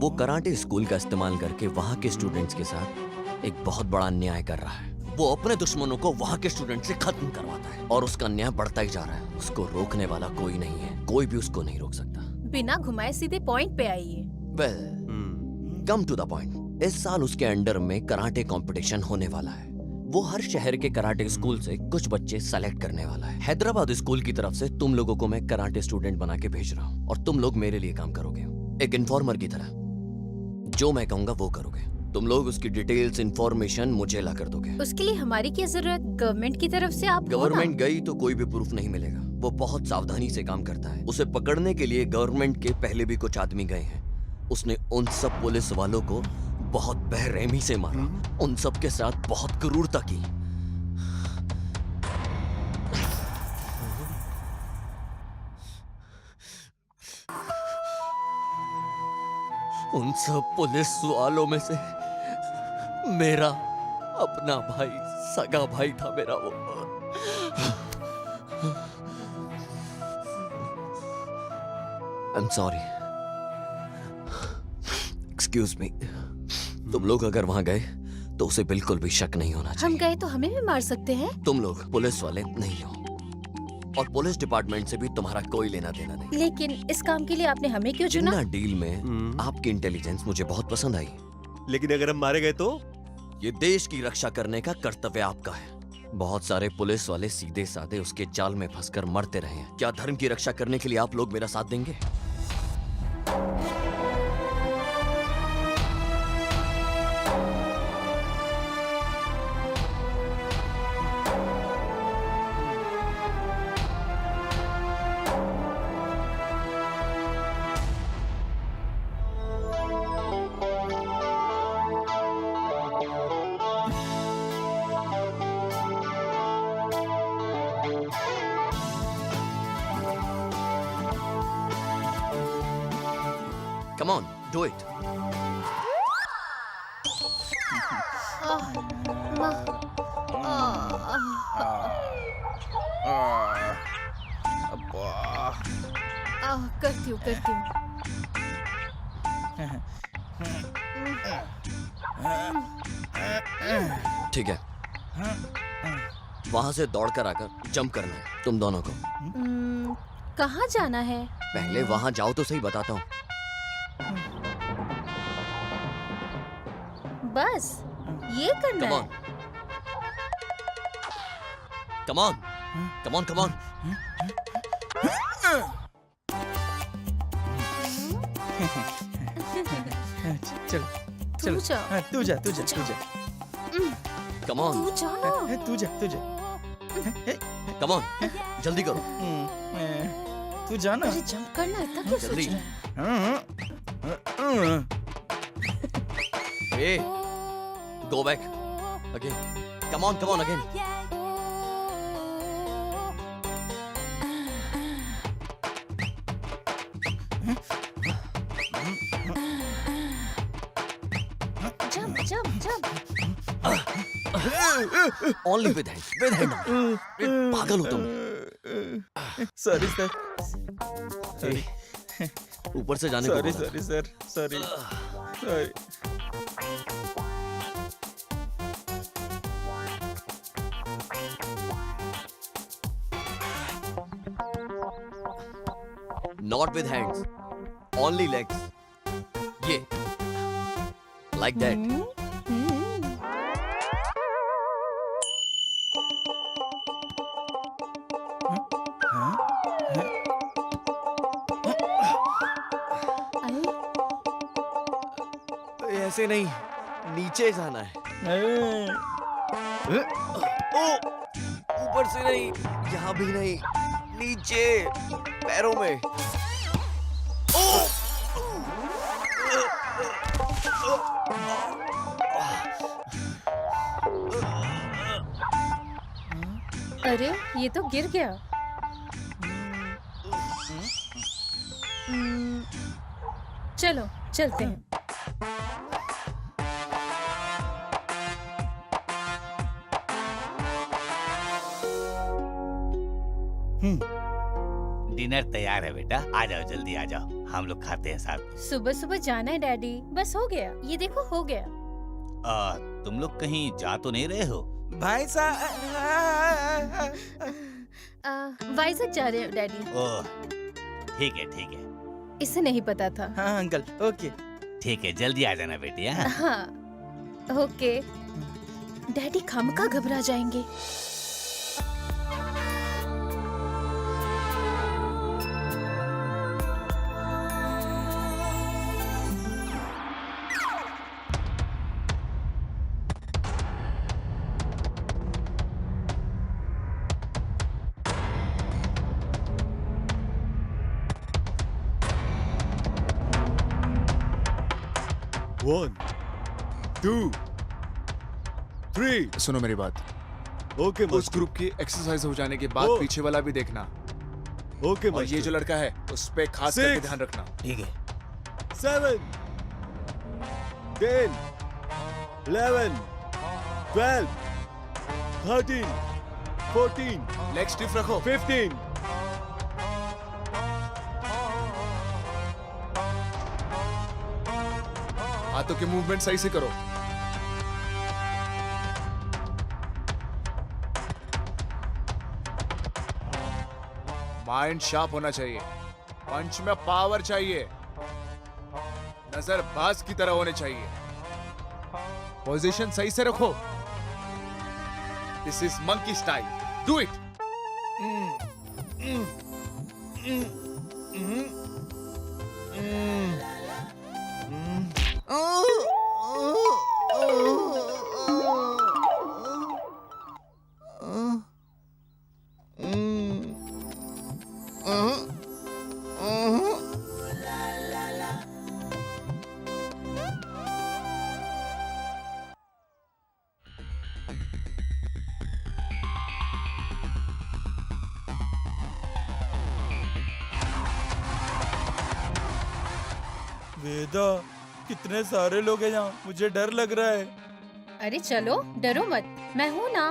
वो कराटे स्कूल का इस्तेमाल करके वहाँ के स्टूडेंट्स के साथ एक बहुत बड़ा अन्याय कर रहा है। वो अपने दुश्मनों को वहाँ के स्टूडेंट से खत्म करवाता है और उसका अन्याय बढ़ता ही जा रहा है। उसको रोकने वाला कोई नहीं है, कोई भी उसको नहीं रोक सकता। बिना घुमाए सीधे पॉइंट पे आइए। Well, come to the point. इस साल उसके अंडर में कराटे कंपटीशन होने वाला है। वो हर शहर के कराटे स्कूल से कुछ बच्चे सेलेक्ट करने वाला है। हैदराबाद स्कूल की तरफ से तुम लोगों को मैं कराटे स्टूडेंट बना के भेज रहा हूँ और तुम लोग मेरे लिए काम करोगे, एक इन्फॉर्मर की तरह। जो मैं कहूँगा वो करोगे। तुम लोग उसकी डिटेल्स इंफॉर्मेशन मुझे ला कर दोगे। उसके लिए हमारी क्या जरूरत? गवर्नमेंट की तरफ से आप हो ना? गवर्नमेंट गई तो कोई भी प्रूफ नहीं मिलेगा। वो बहुत सावधानी से काम करता है। उसे पकड़ने के लिए गवर्नमेंट के पहले भी कुछ आदमी गए हैं। उसने उन सब पुलिस वालों को बहुत बेरहमी से मारा, उन सब के साथ बहुत क्रूरता की। उन सब पुलिस वालों में से मेरा अपना भाई, सगा भाई था मेरा वो। I'm sorry. Excuse me. तुम लोग अगर वहां गए तो उसे बिल्कुल भी शक नहीं होना चाहिए। हम गए तो हमें भी मार सकते हैं। तुम लोग पुलिस वाले नहीं हो और पुलिस डिपार्टमेंट से भी तुम्हारा कोई लेना देना नहीं। लेकिन इस काम के लिए आपने हमें क्यों चुना? जिन्ना डील में आपकी इंटेलिजेंस मुझे बहुत पसंद आई। लेकिन अगर हम मारे गए तो? ये देश की रक्षा करने का कर्तव्य आपका है। बहुत सारे पुलिस वाले सीधे साधे उसके जाल में फंसकर मरते रहे हैं। क्या धर्म की रक्षा करने के लिए आप लोग मेरा साथ देंगे? Come on, do it. करती हूँ। ठीक है, वहां से दौड़कर आकर जंप करना है तुम दोनों को। कहाँ जाना है? पहले वहां जाओ तो सही, बताता हूँ। बस ये करना है। Come on. Come on, come on. चलो तू जा। हाँ, तू जा। Come on. तू जा ना। तू जा। Come on. जल्दी करो। तू जा ना। अरे जंप करना इतना क्यों सोच जल्दी। रहा है? Hey, go back. Again. Come on again. Jump. Only with hand. पागल हो तुम। Sorry sir. ऊपर से जाने को बोला। Sorry sir. Not with hands. Only legs. Yeah. Like that. ऐसे नहीं, नीचे जाना है। ऊपर से नहीं, यहाँ भी नहीं, नीचे पैरों में। अरे ये तो गिर गया। चलो चलते हैं। डिनर तैयार है बेटा, आ जाओ जल्दी आ जाओ, हम लोग खाते हैं साथ में। सुबह सुबह जाना है डैडी, बस हो गया, ये देखो हो गया। तुम लोग कहीं जा तो नहीं रहे हो? भाई साहब वाइजक जा रहे हो डैडी। ओह ठीक है इसे नहीं पता था। हाँ अंकल ओके। ठीक है, जल्दी आ जाना बेटी। हाँ हाँ ओके। डैडी खामखा घबरा जाएंगे। One, two, three. सुनो मेरी बात, ओके उस ग्रुप की एक्सरसाइज हो जाने के बाद ओ। पीछे वाला भी देखना। ओके और ये जो लड़का है उस पे खास करके ध्यान रखना। ठीक है। 7, 10, 11, 12, 13, 14, लेग स्टिफ रखो। 15। हाथों के मूवमेंट सही से करो। माइंड शार्प होना चाहिए, पंच में पावर चाहिए, नजर बाज की तरह होने चाहिए, पोजीशन सही से रखो। This is monkey style, do it. Veda कितने सारे लोग हैं यहाँ, मुझे डर लग रहा है। अरे चलो डरो मत, मैं हूँ ना।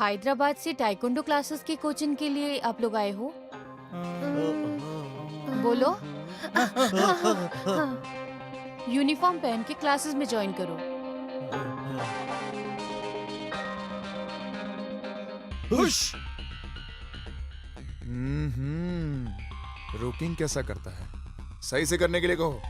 हैदराबाद से टाइकोंडो क्लासेस की कोचिंग के लिए आप लोग आए हो? बोलो। यूनिफॉर्म पहन के क्लासेस में ज्वाइन करो। रोकिंग कैसा करता है, सही से करने के लिए कहो।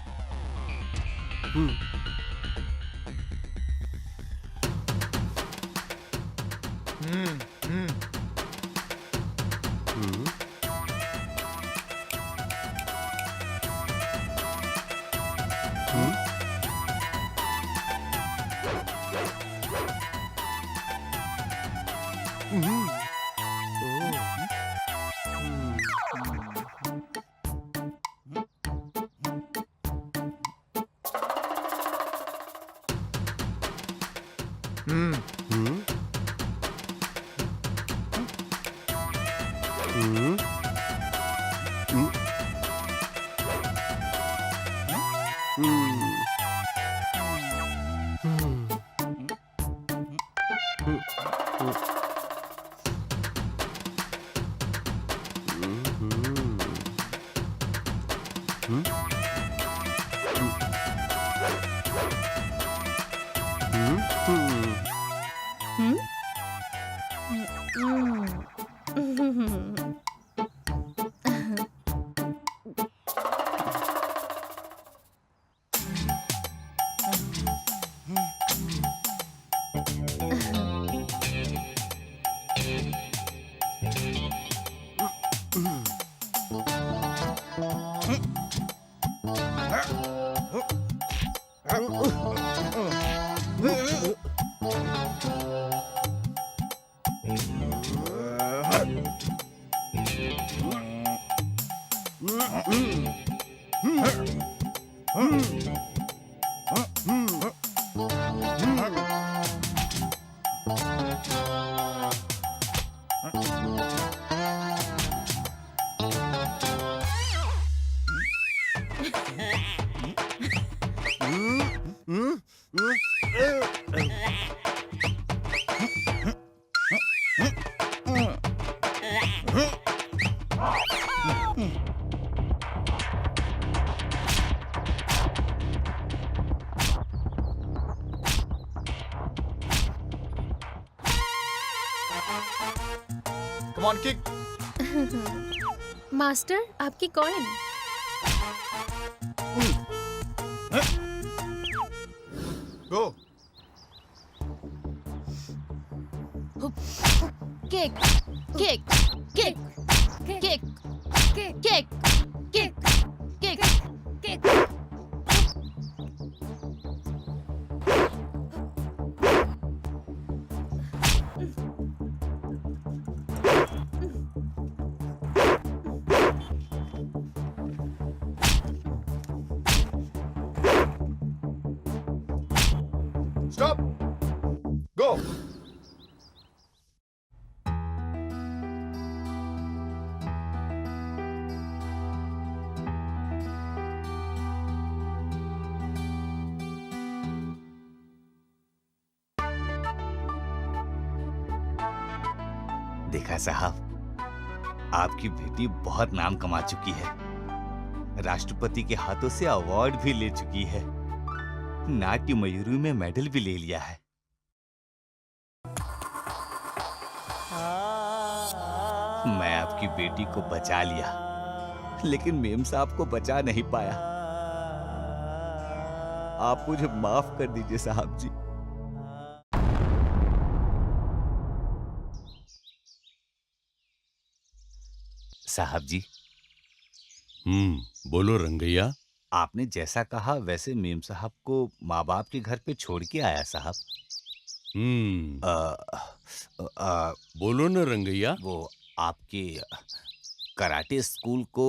Come on kick. मास्टर आपकी coin. Go. Cake cake cake cake cake cake cake stop. Go. देखा साहब, आपकी बेटी बहुत नाम कमा चुकी है। राष्ट्रपति के हाथों से अवार्ड भी ले चुकी है। नाट्य मयूरी में मेडल भी ले लिया है। मैं आपकी बेटी को बचा लिया, लेकिन मेम साहब को बचा नहीं पाया। आप मुझे माफ कर दीजिए साहब जी। साहब जी। बोलो रंगैया। आपने जैसा कहा वैसे मेम साहब को माँ बाप के घर पे छोड़ के आया साहब। बोलो न रंगैया। वो आपके कराटे स्कूल को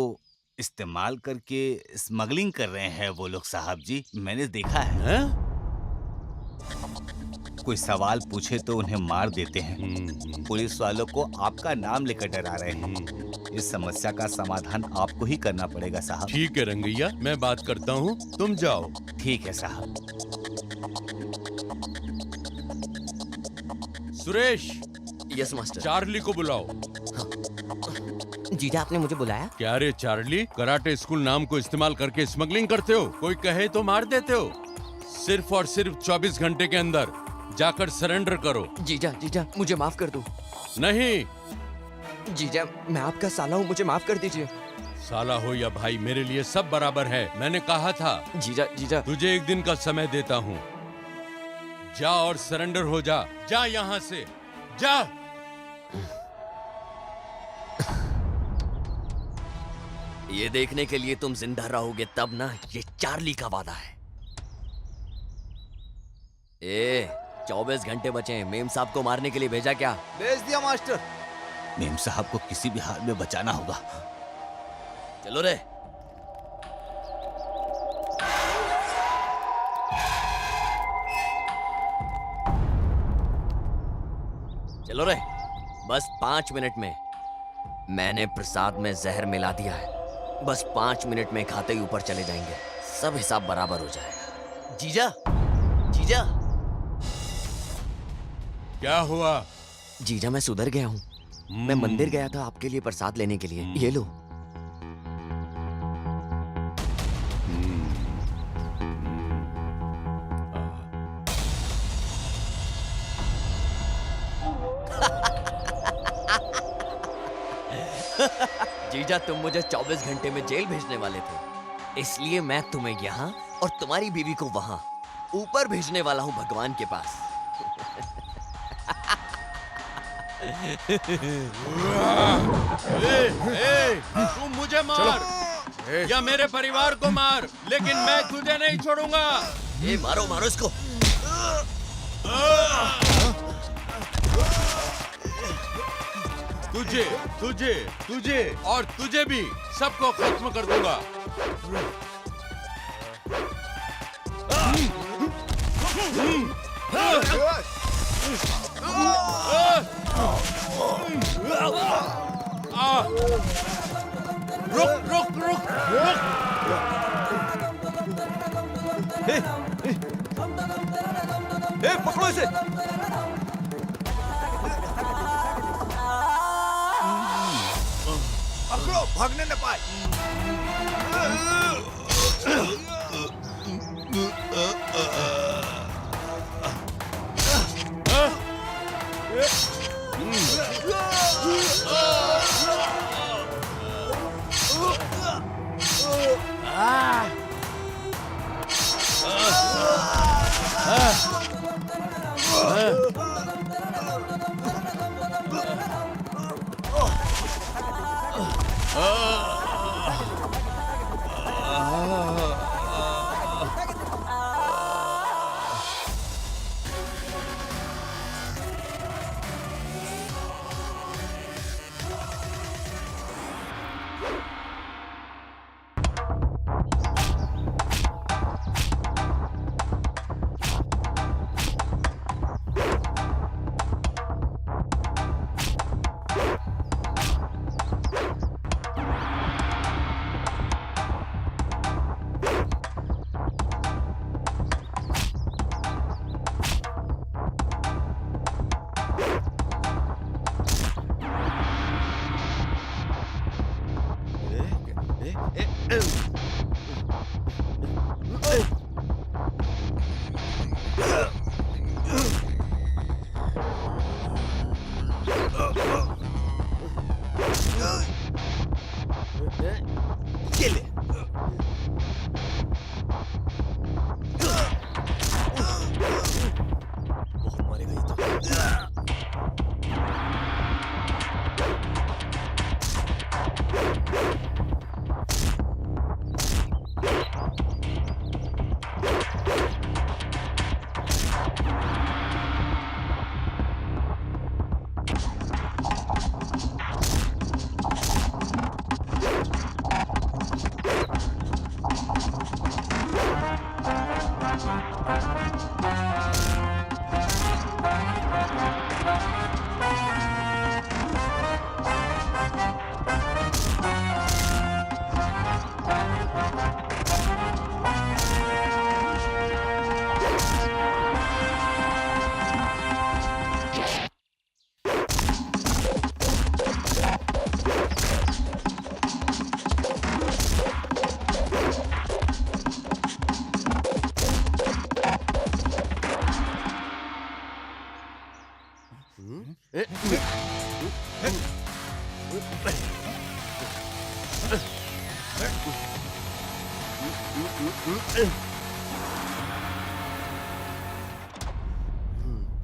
इस्तेमाल करके स्मगलिंग कर रहे हैं वो लोग साहब जी, मैंने देखा है। कोई सवाल पूछे तो उन्हें मार देते हैं। पुलिस वालों को आपका नाम लेकर डरा रहे हैं। इस समस्या का समाधान आपको ही करना पड़ेगा साहब। ठीक है रंगैया, मैं बात करता हूँ, तुम जाओ। ठीक है साहब। सुरेश। Yes master. चार्ली को बुलाओ। जीजा आपने मुझे बुलाया? क्या रे चार्ली, कराटे स्कूल नाम को इस्तेमाल करके स्मगलिंग करते हो? कोई कहे तो मार देते हो। सिर्फ और सिर्फ 24 घंटे के अंदर जाकर सरेंडर करो। जीजा जीजा मुझे माफ कर दो। नहीं जीजा, मैं आपका साला हूँ, मुझे माफ कर दीजिए। साला हो या भाई, मेरे लिए सब बराबर है। मैंने कहा था। जीजा जीजा तुझे एक दिन का समय देता हूँ, जा और सरेंडर हो जा। जा यहाँ से, जा। ये देखने के लिए तुम जिंदा रहोगे तब ना, ये चार्ली का वादा है। 24 घंटे बचे हैं, मेम साहब को मारने के लिए भेजा क्या? भेज दिया मास्टर। मेम साहब को किसी भी हाल में बचाना होगा। चलो रे। चलो रे, बस 5 मिनट में। मैंने प्रसाद में जहर मिला दिया है, बस 5 मिनट में खाते ही ऊपर चले जाएंगे, सब हिसाब बराबर हो जाएगा। जीजा जीजा। क्या हुआ? जीजा मैं सुधर गया हूँ। मैं मंदिर गया था आपके लिए प्रसाद लेने के लिए, ये लो। जीजा तुम मुझे 24 घंटे में जेल भेजने वाले थे, इसलिए मैं तुम्हें यहाँ और तुम्हारी बीवी को वहाँ ऊपर भेजने वाला हूँ, भगवान के पास। तुम मुझे मार या मेरे परिवार को मार, लेकिन मैं तुझे नहीं छोड़ूंगा। ये मारो मारो इसको। तुझे तुझे तुझे और तुझे भी, सबको खत्म कर दूंगा। रुक रुक रुक रुक। पकड़ो इसे। पकड़ो। भागने न पाए।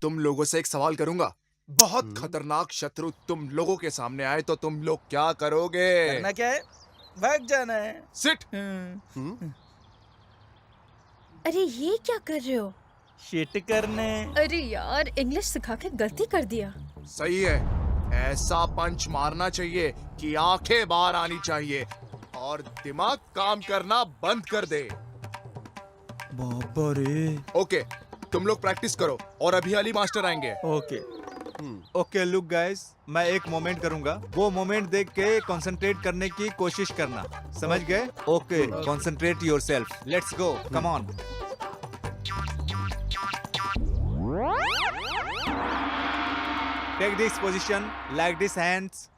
तुम लोगों से एक सवाल करूंगा। बहुत खतरनाक शत्रु तुम लोगों के सामने आए तो तुम लोग क्या करोगे? करना क्या है? भाग जाना है। सिट। अरे ये क्या कर रहे हो? शिट करने। अरे यार इंग्लिश सिखा के गलती कर दिया। सही है, ऐसा पंच मारना चाहिए कि आंखें बाहर आनी चाहिए और दिमाग काम करना बंद कर दे। बाबा रे। ओके, तुम लोग प्रैक्टिस करो और अभी अली मास्टर आएंगे। ओके। ओके लुक गाइस, मैं एक मोमेंट करूंगा, वो मोमेंट देख के कंसंट्रेट करने की कोशिश करना, समझ गए? Okay, concentrate yourself, let's go, come on. Take this position, like this hands.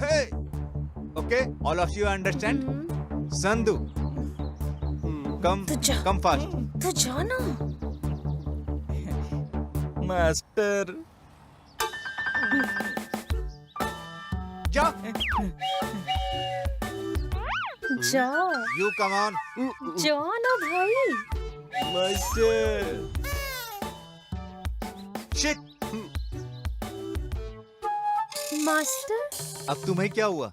Hey! Okay, all of you understand? Sandhu, come fast. तू जाना। मास्टर। जा। जा। You come on. जाना भाई। मास्टर। Shit. मास्टर। अब तुम्हें क्या हुआ?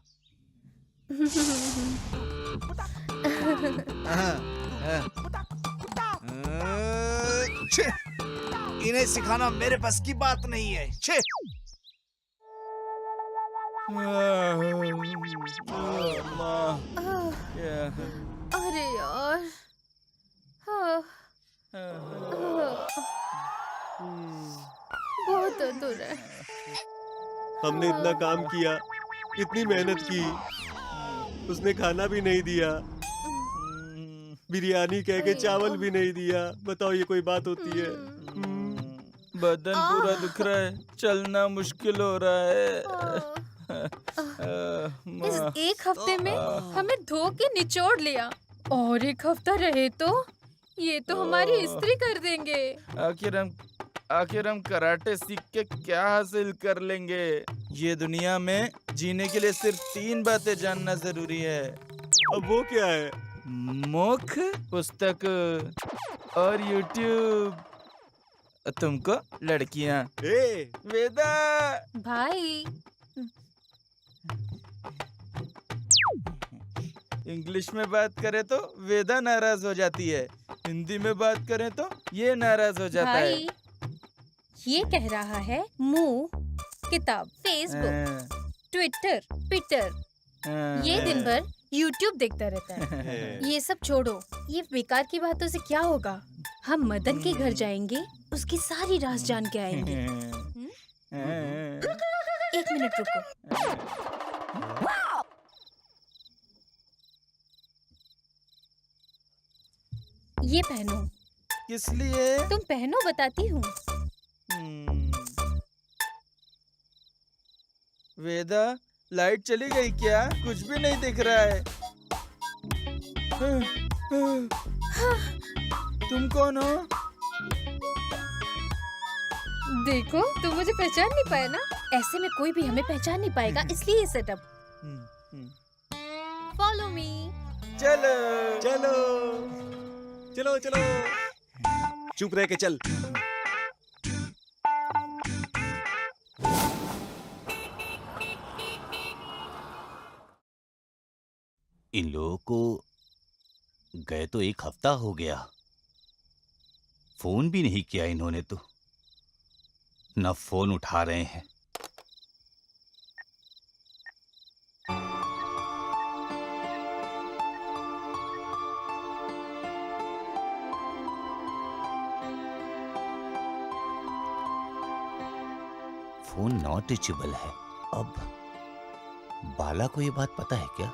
छे! इन्हें सिखाना मेरे बस की बात नहीं है। छे! अरे यार। बहुत दर्द हो रहा है। हमने इतना काम किया, इतनी मेहनत की, उसने खाना भी नहीं दिया, बिरयानी कह के चावल भी नहीं दिया। बताओ ये कोई बात होती है? बदन पूरा दुख रहा है, चलना मुश्किल हो रहा है। इस एक हफ्ते में हमें धो के निचोड़ लिया, और एक हफ्ता रहे तो ये तो हमारी इस्त्री कर देंगे। आखिर हम कराटे सीख के क्या हासिल कर लेंगे? ये दुनिया में जीने के लिए सिर्फ 3 बातें जानना जरूरी है। अब वो क्या है? मुख, पुस्तक और यूट्यूब। तुमको लड़कियां। वेदा भाई, इंग्लिश में बात करें तो वेदा नाराज हो जाती है, हिंदी में बात करें तो ये नाराज हो जाता है। भाई ये कह रहा है मुंह, किताब, फेसबुक, ट्विटर, पिटर, ये दिन भर यूट्यूब देखता रहता है। ये सब छोड़ो, ये बेकार की बातों से क्या होगा? हम मदन के घर जाएंगे, उसकी सारी राज जान के आएंगे। 1 मिनट रुको। ये पहनो। किस लिए? तुम पहनो, बताती हूँ। वेदा, लाइट चली गई क्या? कुछ भी नहीं दिख रहा है। तुम कौन हो? देखो, तुम मुझे पहचान नहीं पाए ना? ऐसे में कोई भी हमें पहचान नहीं पाएगा, इसलिए सेटअप। Follow me. चलो चलो चलो चलो, चुप रह के चल। इन लोगों को गए तो 1 हफ्ता हो गया, फोन भी नहीं किया इन्होंने तो, न फोन उठा रहे हैं। फोन नॉट रीचेबल है। अब बाला को ये बात पता है क्या?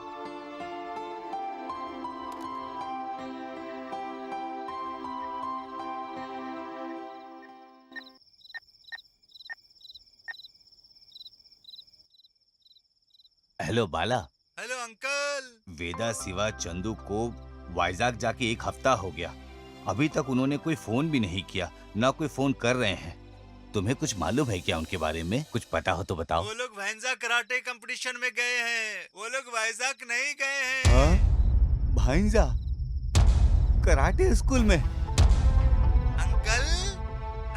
Hello Bala. Hello uncle. Veda Shiva Chandu को वाइजाग जाके 1 हफ्ता हो गया, अभी तक उन्होंने कोई फोन भी नहीं किया, ना कोई फोन कर रहे हैं। तुम्हें कुछ मालूम है क्या उनके बारे में? कुछ पता हो तो बताओ। वो लोग वाइजाग कराटे कंपटीशन में गए हैं, वो लोग वाइजाग नहीं गए हैं। भाईंजा कराटे स्कूल में? Uncle,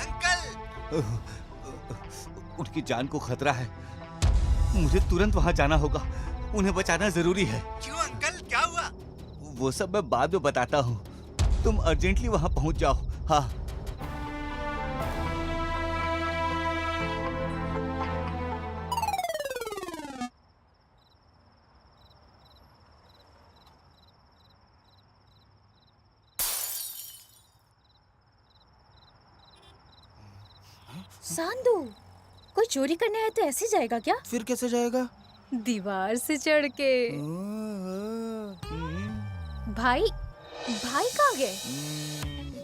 uncle. उनकी जान को खतरा है, मुझे तुरंत वहां जाना होगा, उन्हें बचाना जरूरी है। क्यों अंकल, क्या हुआ? वो सब मैं बाद में बताता हूँ, तुम अर्जेंटली वहां पहुंच जाओ। हाँ। सांदू, कोई चोरी करने आए तो ऐसे जाएगा क्या? फिर कैसे जाएगा? दीवार से चढ़ के। भाई, भाई कहाँ गए?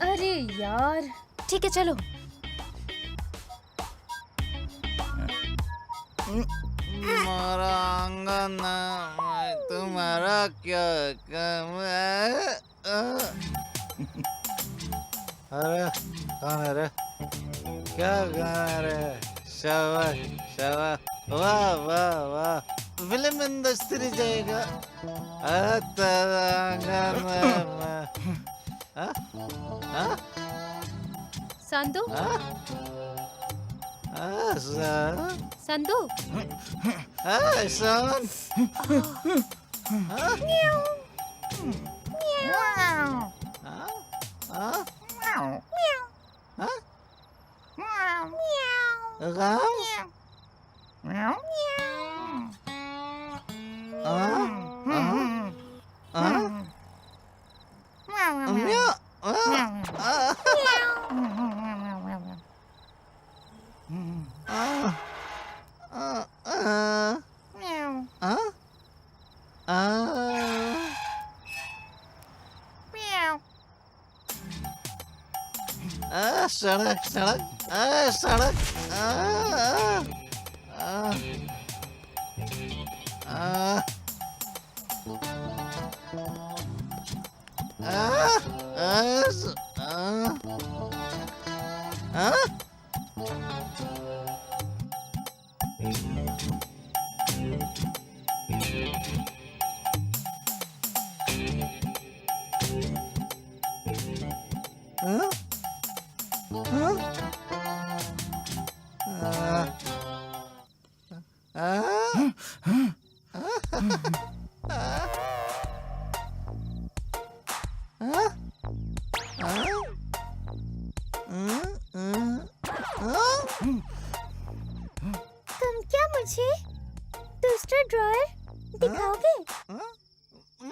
अरे यार, ठीक है चलो। तुम्हारा आंगन तुम्हारा क्या काम है? अरे कौन है रे? क्या गाना है रे? शाबाश शाबाश, वाह वाह वाह, फिल्म इंडस्ट्री जाएगा। तेरा आंगन संदू, संदू, son. सड़क सड़क सड़क तुम क्या मुझे दूसरा ड्रॉयर दिखाओगे?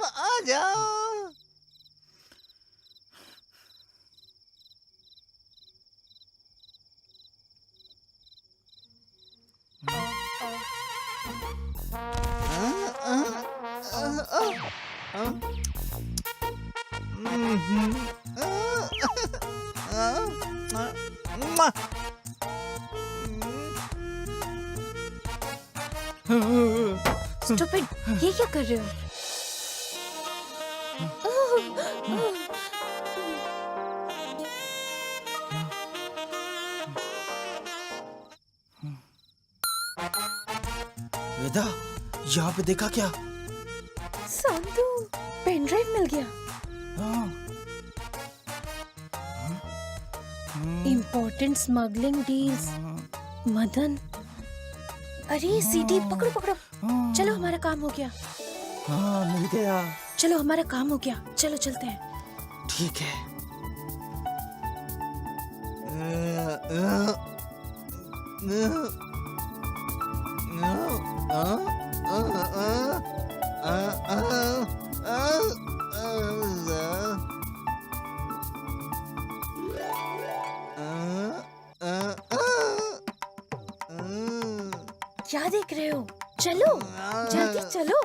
आ जाओ। स्टूपिड, ये क्या कर रहे हो? वेदा, यहाँ पे देखा क्या? संतु, पेन ड्राइव मिल गया। Important smuggling deals. मदन, अरे सीडी पकड़ो पकड़ो। चलो हमारा काम हो गया। हाँ, मिल गया। चलो हमारा काम हो गया, चलो चलते हैं। ठीक है। क्या देख रहे हो? चलो जल्दी चलो।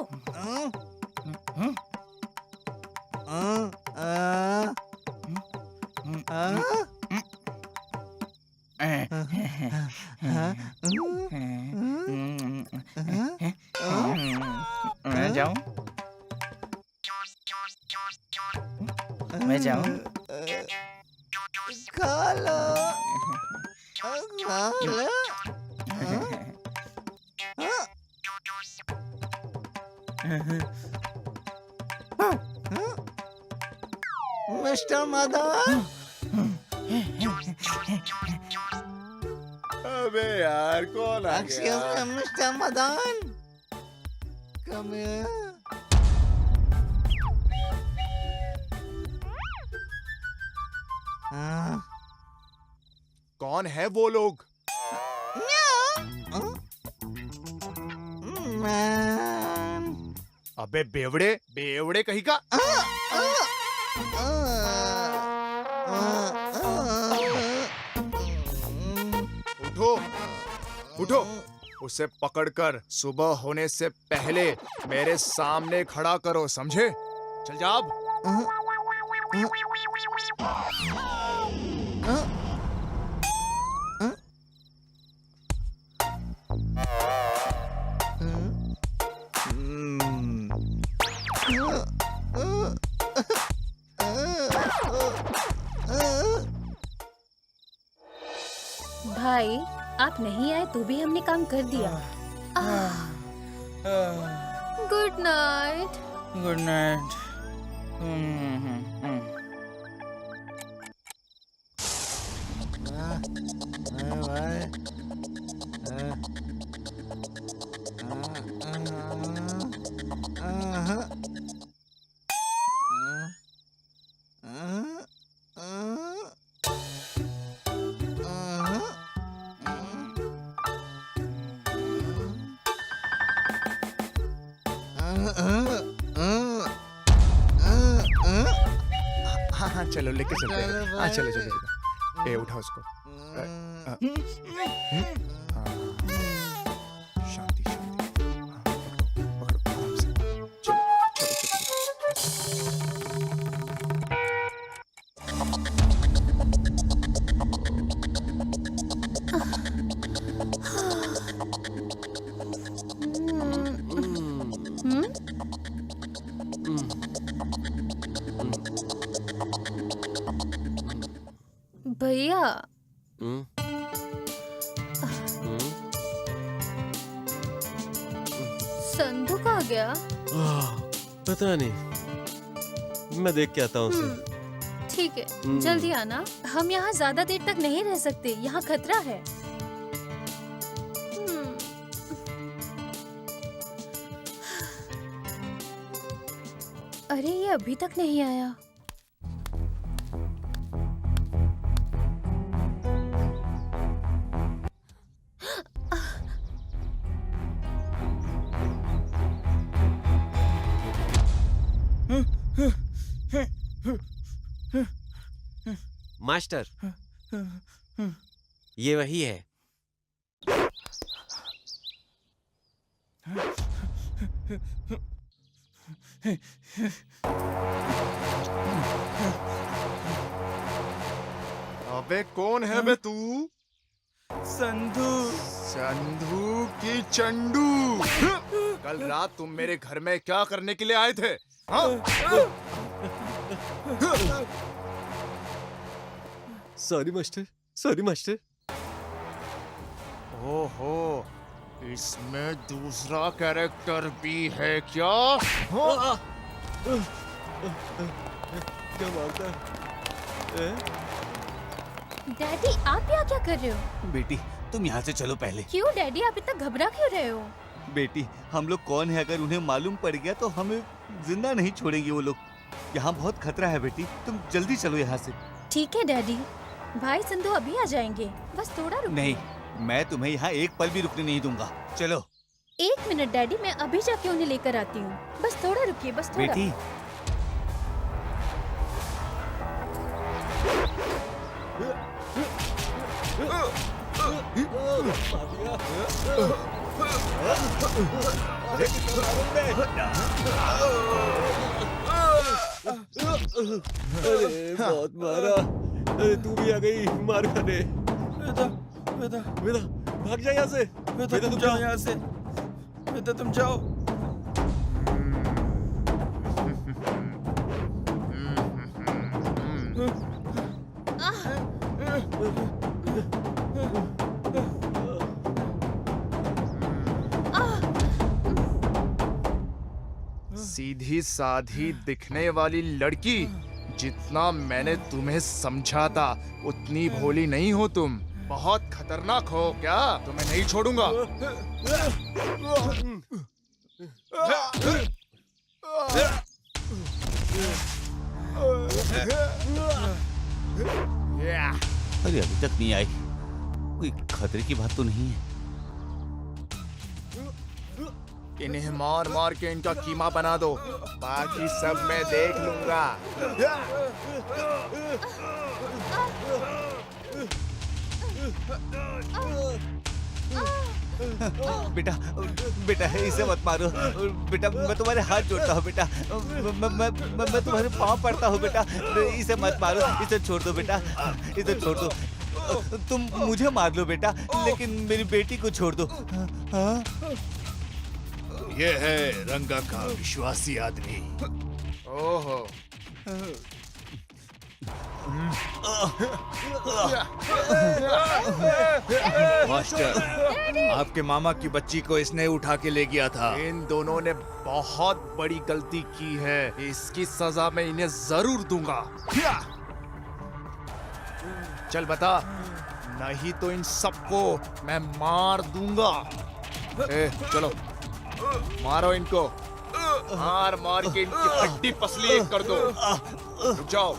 मैं जाऊं? मैं जाऊं? खा लो, खा लो। मिस्टर मदन। अबे यार कौन आ एक्सक्यूज गया? मी मिस्टर मदन, कम हियर। कौन है वो लोग? अबे बेवड़े, बेवड़े कहीं का। उठो, उठो। उसे पकड़कर सुबह होने से पहले मेरे सामने खड़ा करो, समझे? चल जा अब। भाई, आप नहीं आए तो भी हमने काम कर दिया। Good night. Good night. हाँ चलो लेके चलते हैं। हाँ चलो चलो चलो। ए उठा उसको। शांति शांति। हाँ, पकड़ो पकड़ो आराम से। चलो चलो चलो। भैया संधू कहाँ गया? पता नहीं, मैं देख के आता हूँ उसे। ठीक है, जल्दी आना। हम यहाँ ज्यादा देर तक नहीं रह सकते, यहाँ खतरा है। अरे ये अभी तक नहीं आया। मास्टर, ये वही है। अबे कौन है बे तू? संधू। संधू की चंडू। कल रात तुम मेरे घर में क्या करने के लिए आए थे? हाँ? Sorry master, sorry master. ओहो, इसमें दूसरा कैरेक्टर भी है क्या? क्या मारता है? डैडी आप यहाँ क्या कर रहे हो? बेटी तुम यहाँ से चलो पहले। क्यों डैडी, आप इतना घबरा क्यों रहे हो? बेटी हम लोग कौन है, अगर उन्हें मालूम पड़ गया तो हमें जिंदा नहीं छोड़ेंगे वो लोग। यहाँ बहुत खतरा है बेटी, तुम जल्दी चलो यहाँ से। ठीक है डैडी, भाई संधू अभी आ जाएंगे, बस थोड़ा रुको। नहीं, मैं तुम्हें यहाँ एक पल भी रुकने नहीं दूंगा। चलो। 1 मिनट डैडी, मैं अभी जाके उन्हें लेकर आती हूँ। बस थोड़ा रुकिए, बस थोड़ा। बेटी अरे बहुत मारा। अरे तू भी आ गई मार खाने। वेदा भाग जा यहाँ से। वेदा तुम जाओ यहाँ से। वेदा तुम जाओ। सीधी साधी दिखने वाली लड़की, जितना मैंने तुम्हें समझा था उतनी भोली नहीं हो तुम। बहुत खतरनाक हो क्या? तुम्हें नहीं छोड़ूंगा। अरे अभी तक नहीं आई, कोई खतरे की बात तो नहीं है। इन्हें मार मार के इनका कीमा बना दो, बाकी सब मैं देख लूंगा। बेटा बेटा इसे मत मारो बेटा, मैं तुम्हारे हाथ जोड़ता हूँ बेटा, मैं तुम्हारे पाँव पड़ता हूँ बेटा, इसे मत मारो, इसे छोड़ दो बेटा, इसे छोड़ दो। तुम मुझे मार लो बेटा, लेकिन मेरी बेटी को छोड़ दो। हाँ? ये है रंगा का विश्वासी आदमी। ओहो। मास्टर, आपके मामा की बच्ची को इसने उठा के ले गया था। इन दोनों ने बहुत बड़ी गलती की है, इसकी सजा मैं इन्हें जरूर दूंगा। चल बता, नहीं तो इन सबको मैं मार दूंगा। चलो मारो इनको, मार मार के इनकी हड्डी पसली एक कर दो। रुक जाओ।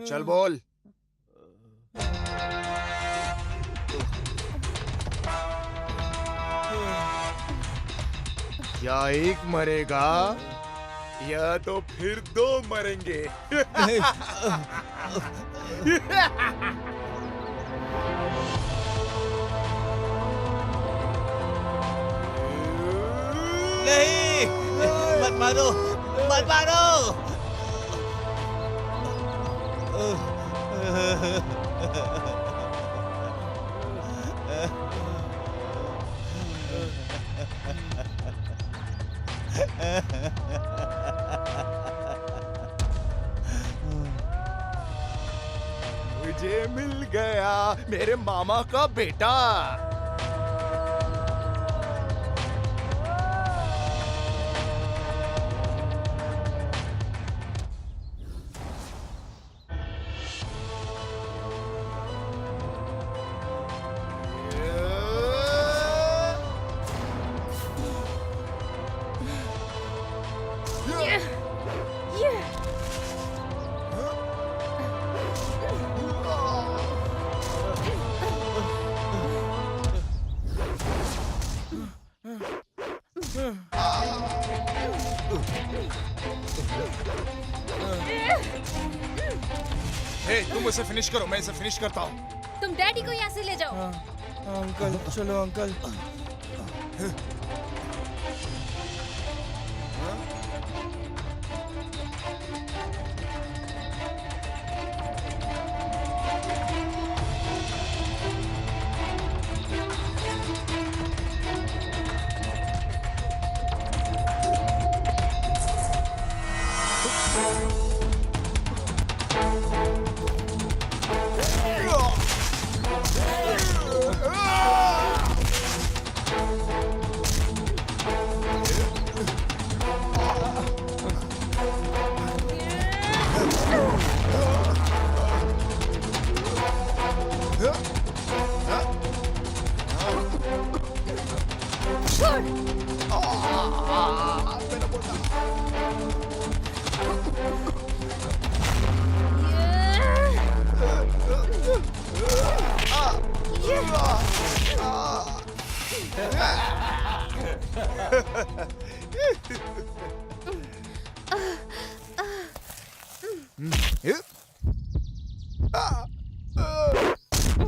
चल बोल। या एक मरेगा या तो फिर 2 मरेंगे। नहीं, मत मारो, मत मारो। मुझे मिल गया मेरे मामा का बेटा। तुम इसे फिनिश करो, मैं इसे फिनिश करता हूँ। तुम डैडी को यहाँ से ले जाओ। अंकल चलो अंकल।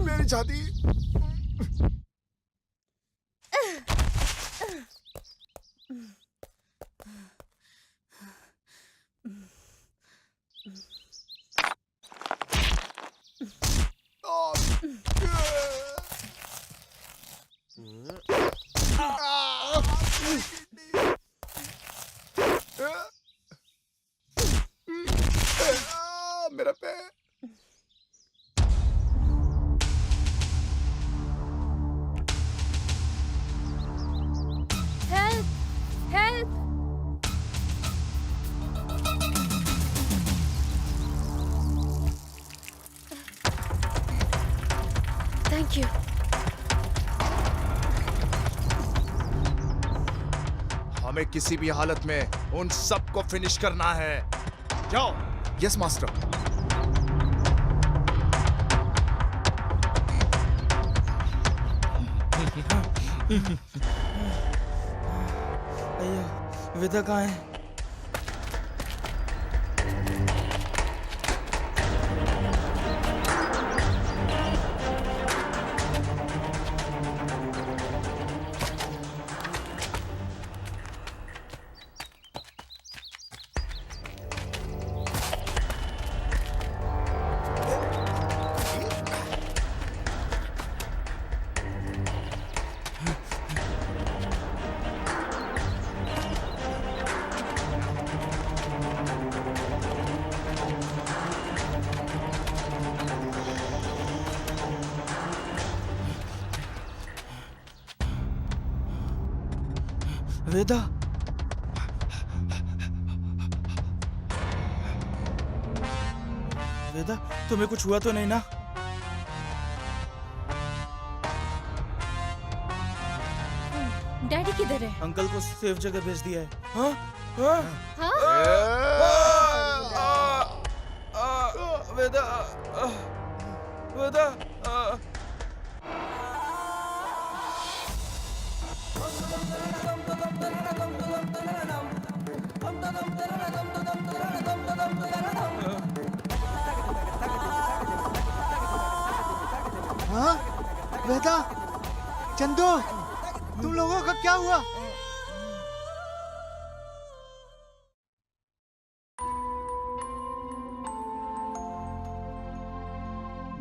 मेरी छाती। मेरा पैर। Help help. Thank you. हमें किसी भी हालत में उन सबको फिनिश करना है। जाओ। Yes master. भैया वेदा कहाँ है? वेदा वेदा तुम्हें कुछ हुआ तो नहीं ना? डैडी किधर है? अंकल को सेफ जगह भेज दिया है। हाँ? हाँ? वेदा वेदा हाँ? वेदा, चंदू, तुम लोगों का क्या हुआ?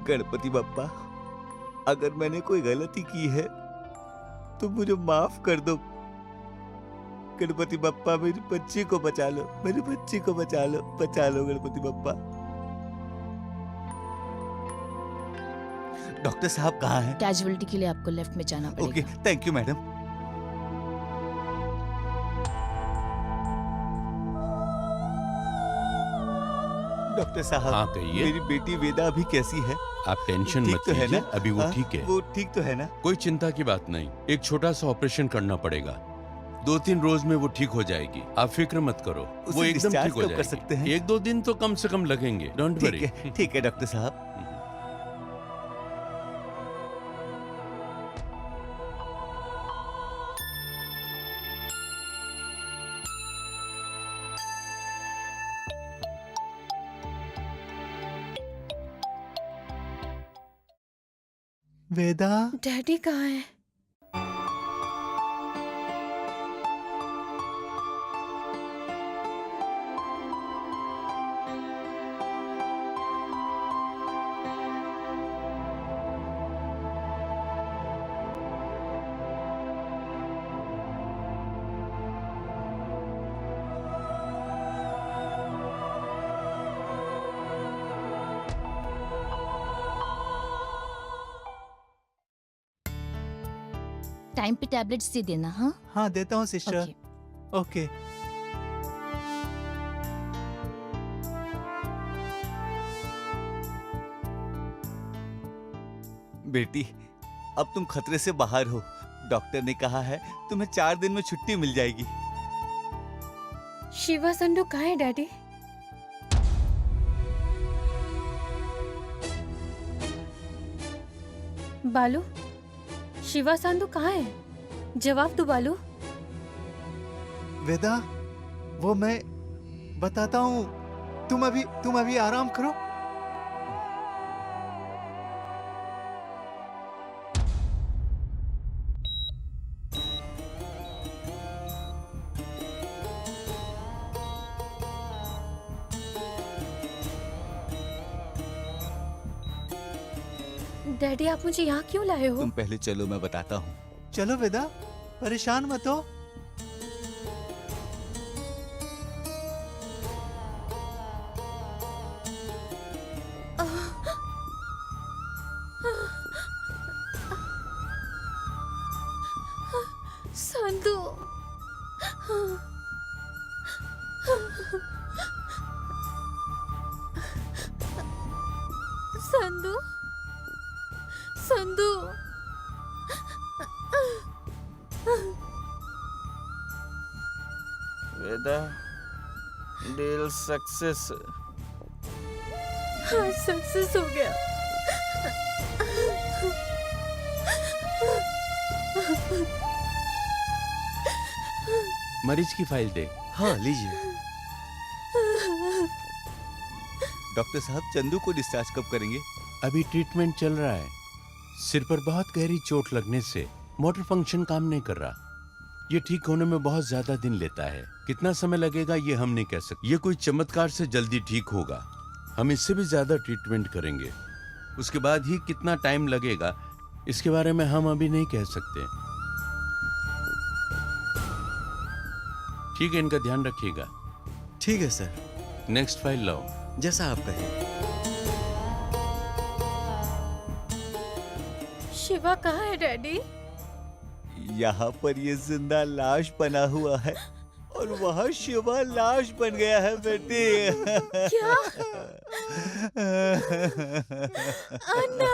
गणपति बप्पा, अगर मैंने कोई गलती की है तो मुझे माफ कर दो। गणपति बप्पा मेरी बच्ची को बचा लो, मेरी बच्ची को बचा लो गणपति बप्पा। डॉक्टर साहब कहाँ हैं? कैजुअलिटी के लिए आपको लेफ्ट में जाना पड़ेगा। Okay, thank you madam. Doctor साहब, हाँ कहिए। मेरी बेटी वेदा अभी कैसी है? आप टेंशन ठीक मत तो है लीजिए, ना? अभी वो हाँ, ठीक है। वो ठीक तो है ना? कोई चिंता की बात नहीं, एक छोटा सा ऑपरेशन करना पड़ेगा, 2-3 रोज में वो ठीक हो जाएगी, आप फिक्र मत करो। उसे वो एकदम discharge ठीक हो कब कर जाएगी। सकते हैं? 1-2 दिन तो कम से कम लगेंगे, डोंट वरी। ठीक है डॉक्टर साहब। वेदा, डैडी कहाँ है? टाइम पे टैबलेट्स दे देना। हाँ हाँ देता हूँ सिस्टर। ओके। बेटी, अब तुम खतरे से बाहर हो। डॉक्टर ने कहा है तुम्हें 4 दिन में छुट्टी मिल जाएगी। शिवा संडू कहाँ है डैडी? बालू, शिवा संडू कहाँ है? जवाब दो बालू। वेदा, वो मैं बताता हूँ, तुम अभी आराम करो। डैडी आप मुझे यहाँ क्यों लाए हो? तुम पहले चलो, मैं बताता हूँ। चलो वेदा, परेशान मत हो। संधू, संधू, संधू, वेदा, डील सक्सेस। हाँ सक्सेस हो गया। मरीज की फाइल दे। हाँ लीजिए। डॉक्टर साहब, चंदू को डिस्चार्ज कब करेंगे? अभी ट्रीटमेंट चल रहा है। सिर पर बहुत गहरी चोट लगने से मोटर फंक्शन काम नहीं कर रहा। ये ठीक होने में बहुत ज्यादा दिन लेता है। कितना समय लगेगा ये हम नहीं कह सकते। ये कोई चमत्कार से जल्दी ठीक होगा। हम इससे भी ज्यादा ट्रीटमेंट करेंगे। उसके बाद ही कितना टाइम लगेगा इसके बारे में हम अभी नहीं कह सकते। ठीक है, इनका ध्यान रखिएगा। ठीक है सर। नेक्स्ट फाइल लाओ। जैसा आप कहें। शिवा कहाँ है डैडी? यहाँ पर ये जिंदा लाश बना हुआ है और वहाँ शिवा लाश बन गया है बेटी। क्या? अन्ना।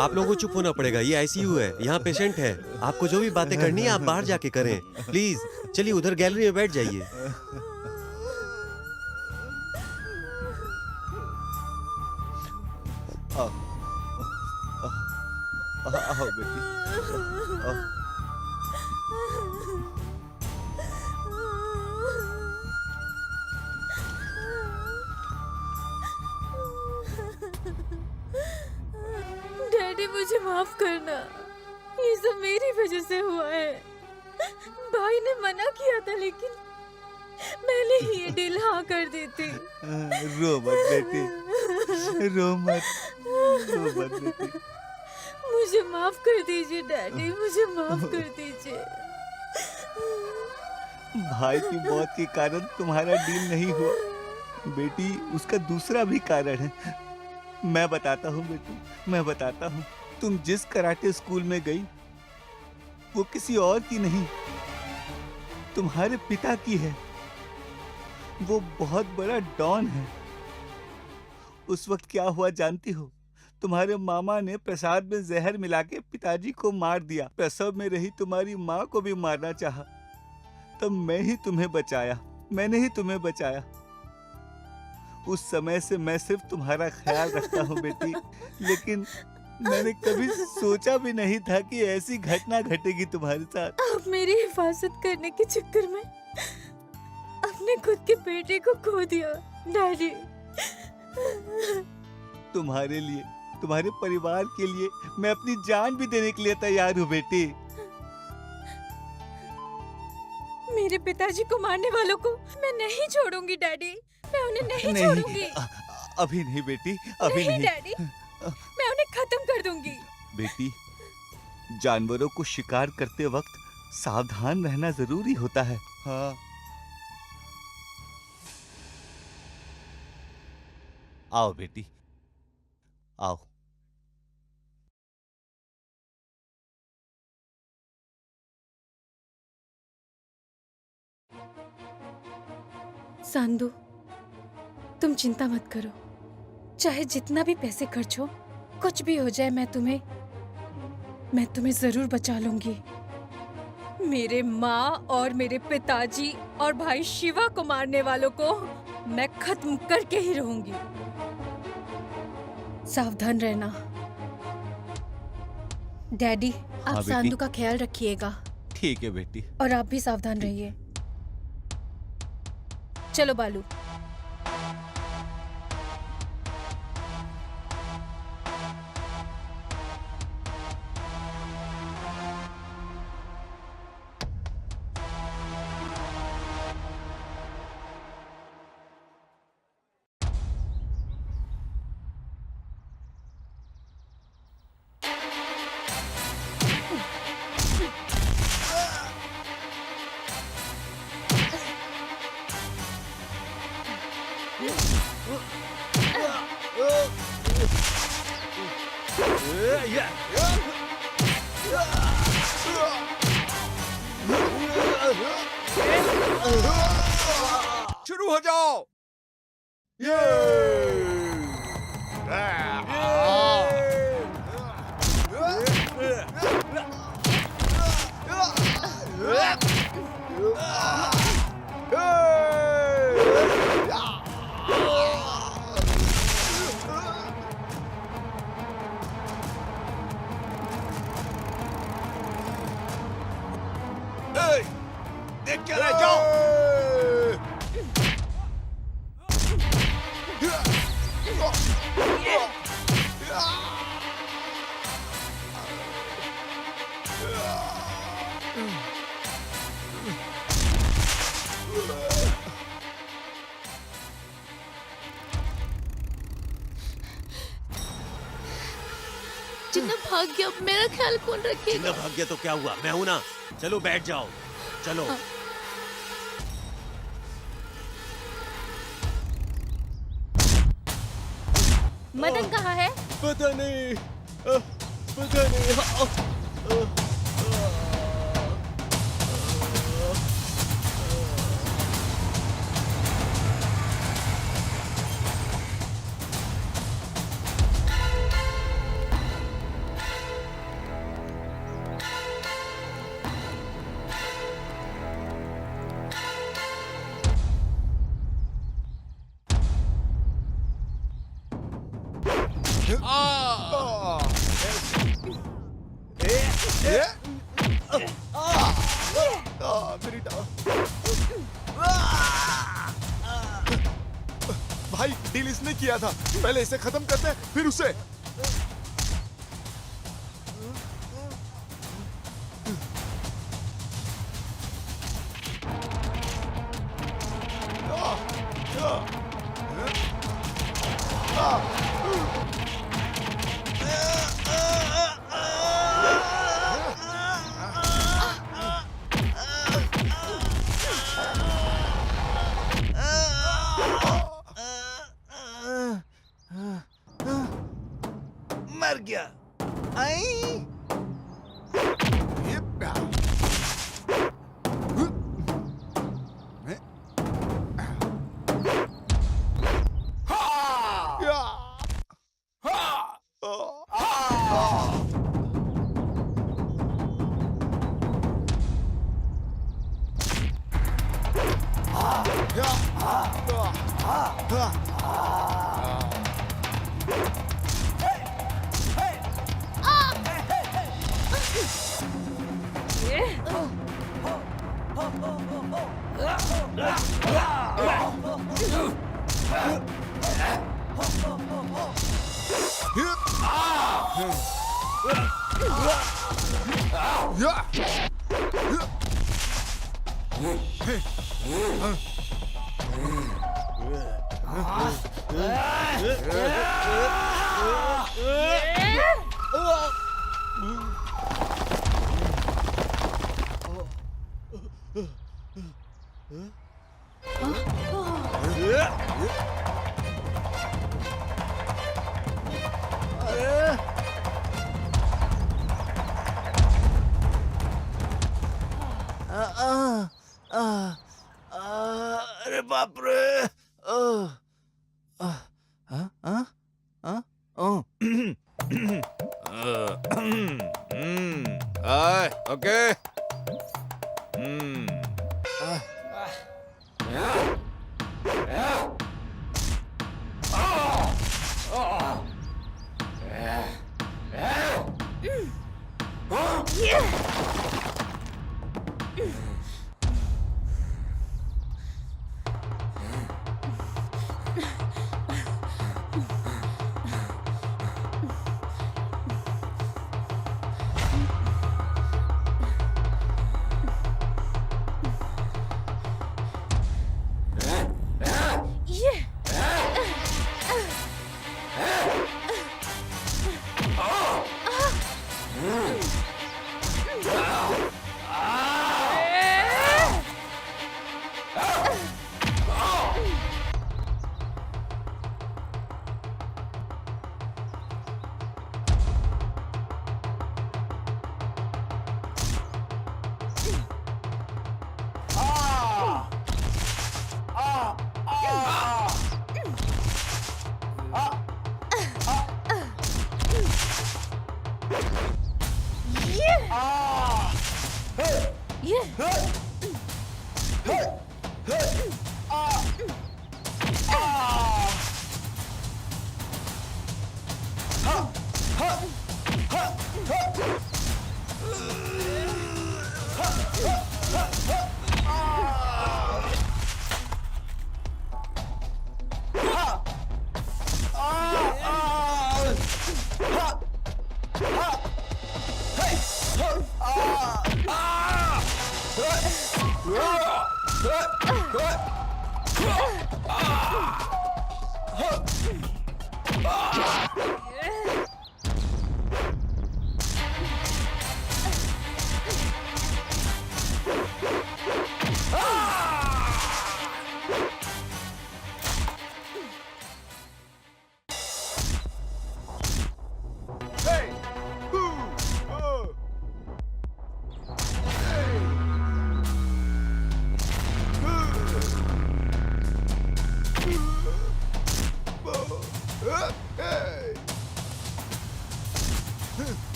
आप लोगों को चुप होना पड़ेगा, ये आईसीयू है, यहाँ पेशेंट है। आपको जो भी बातें करनी है आप बाहर जाके करें प्लीज। चलिए उधर गैलरी में बैठ जाइए। आओ बेटी, आओ। डैडी मुझे माफ करना, ये सब मेरी वजह से हुआ है। भाई ने मना किया था लेकिन मैंने ही ये डील हाँ कर दी थी। रो मत बेटी, रो मत, रो मत बेटी। मुझे माफ कर दीजिए डैडी, मुझे माफ कर दीजिए। भाई की मौत के कारण तुम्हारा डील नहीं हुआ बेटी, उसका दूसरा भी कारण है। मैं बताता हूँ बेटी, मैं बताता हूँ। तुम जिस कराटे स्कूल में गई वो किसी और की नहीं, तुम्हारे पिता की है। वो बहुत बड़ा डॉन है। उस वक्त क्या हुआ जानती हो? तुम्हारे मामा ने प्रसाद में जहर मिला के पिताजी को मार दिया। प्रसव में रही तुम्हारी माँ को भी मारना चाहा, तब मैं ही तुम्हें बचाया, मैंने ही तुम्हें बचाया। उस समय से मैं सिर्फ तुम्हारा ख्याल रखता हूँ बेटी, लेकिन मैंने कभी सोचा भी नहीं था कि ऐसी घटना घटेगी तुम्हारे साथ। आप मेरी हिफाजत करने के चक्कर में अपने खुद के बेटे को खो दिया डैडी। तुम्हारे लिए, तुम्हारे परिवार के लिए मैं अपनी जान भी देने के लिए तैयार हूँ बेटी। मेरे पिताजी को मारने वालों को मैं नहीं छोड़ूंगी डैडी, मैं उन्हें नहीं छोड़ूंगी। अभी नहीं बेटी, अभी नहीं डैडी, मैं उन्हें खत्म कर दूंगी। बेटी, जानवरों को शिकार करते वक्त सावधान रहना जरूरी होता है। हाँ। आओ बेटी, आओ। सांदू, तुम चिंता मत करो, चाहे जितना भी पैसे खर्च हो, कुछ भी हो जाए, मैं तुम्हें जरूर बचा लूंगी। मेरे माँ और मेरे पिताजी और भाई शिवा को मारने वालों को मैं खत्म करके ही रहूंगी। सावधान रहना डैडी। आप बेटी। सांदू का ख्याल रखिएगा। ठीक है बेटी। और आप भी सावधान रहिए। चलो बालू। शुरू हो जाओ। देख क्या रह जाओ। जिन्ना भाग गया, अब मेरा ख्याल कौन रखेगा? जिन्ना भाग गया तो क्या हुआ, मैं हूं ना। चलो बैठ जाओ, चलो। हाँ। मदन कहाँ है? पता नहीं, पता नहीं। भाई डील इसने किया था, पहले इसे खत्म करते हैं फिर उसे। Ah! आई अरे बाप रे ओके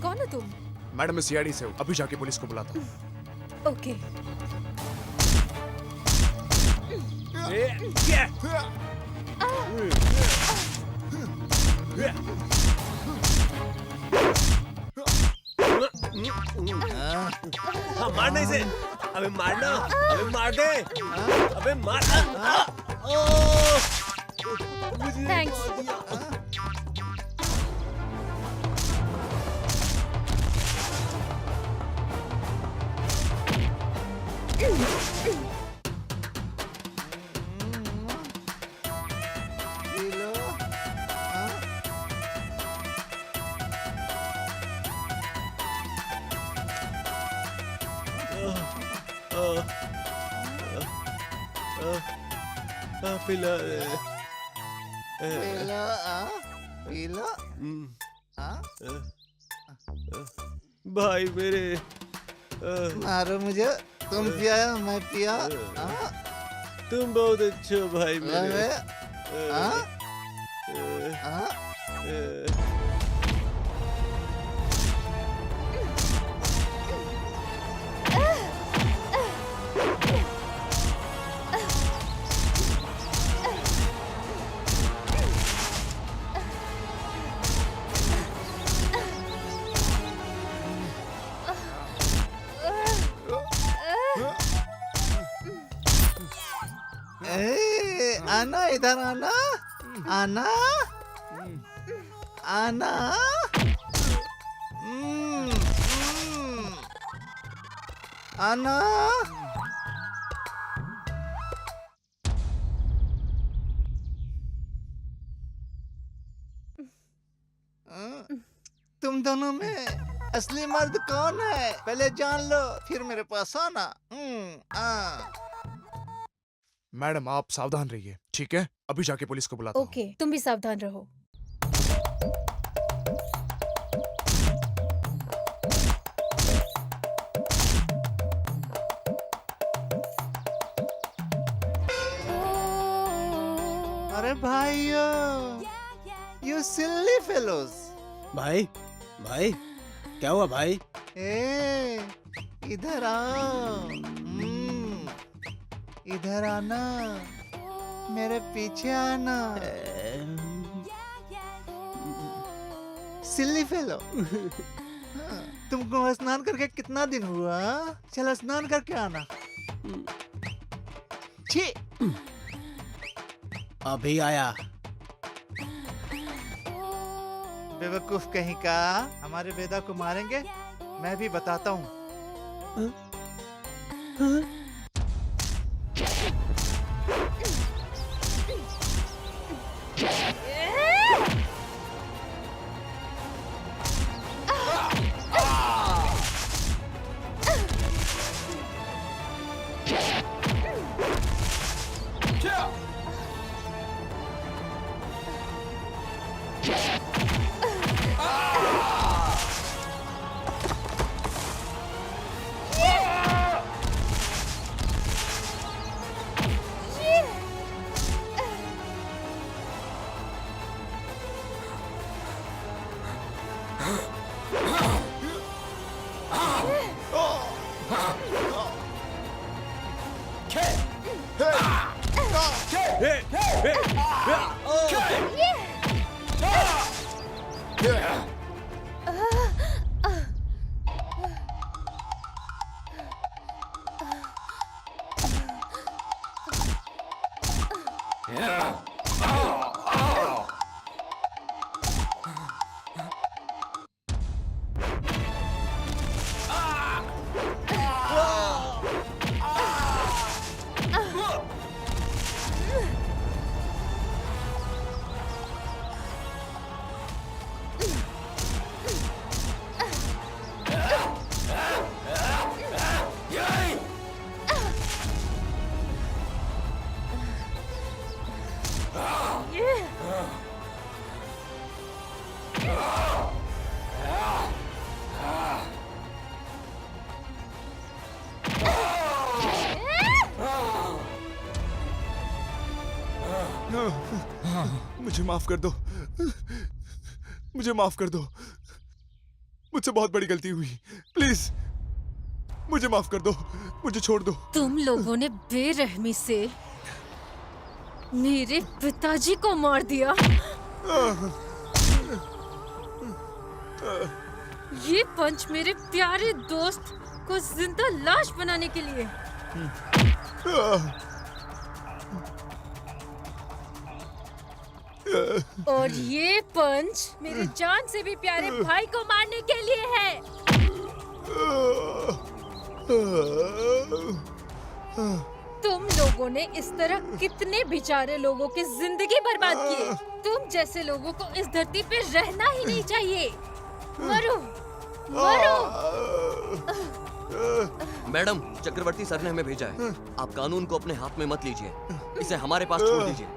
कौन हो तुम? मैडम मैं सीआईडी से हूँ, अभी जाके पुलिस को बुलाता हूँ। ओके। हाँ, मारना इसे। अबे मारना, अबे मार दे, अबे मार। थैंक्स। पिला पीला भाई मेरे। मारो मुझे, तुम पिया मैं पिया। तुम बहुत अच्छे हो भाई मेरे। आना इधर, आना आना आना। आना। तुम दोनों में असली मर्द कौन है पहले जान लो, फिर मेरे पास आना। मैडम आप सावधान रहिए, ठीक है? अभी जाके पुलिस को बुलाता हूँ। ओके, तुम भी सावधान रहो। अरे भाइयों, यू सिली फेलोज। भाई भाई क्या हुआ भाई? ए इधर आओ, इधर आना, मेरे पीछे आना। सिल्ली फेलो। तुमको स्नान करके कितना दिन हुआ? चलो स्नान करके आना। छी। अभी आया। बेवकूफ कहीं का, हमारे वेदा को मारेंगे? मैं भी बताता हूँ। मुझे माफ कर दो, मुझे माफ कर दो, मुझसे बहुत बड़ी गलती हुई, प्लीज मुझे माफ कर दो, मुझे छोड़ दो। तुम लोगों ने बेरहमी से मेरे पिताजी को मार दिया। ये पंच मेरे प्यारे दोस्त को जिंदा लाश बनाने के लिए। और ये पंच मेरे जान से भी प्यारे भाई को मारने के लिए है। तुम लोगों ने इस तरह कितने बेचारे लोगों की जिंदगी बर्बाद की। तुम जैसे लोगों को इस धरती पे रहना ही नहीं चाहिए। मरो, मरो। मैडम, चक्रवर्ती सर ने हमें भेजा है। आप कानून को अपने हाथ में मत लीजिए, इसे हमारे पास छोड़ दीजिए।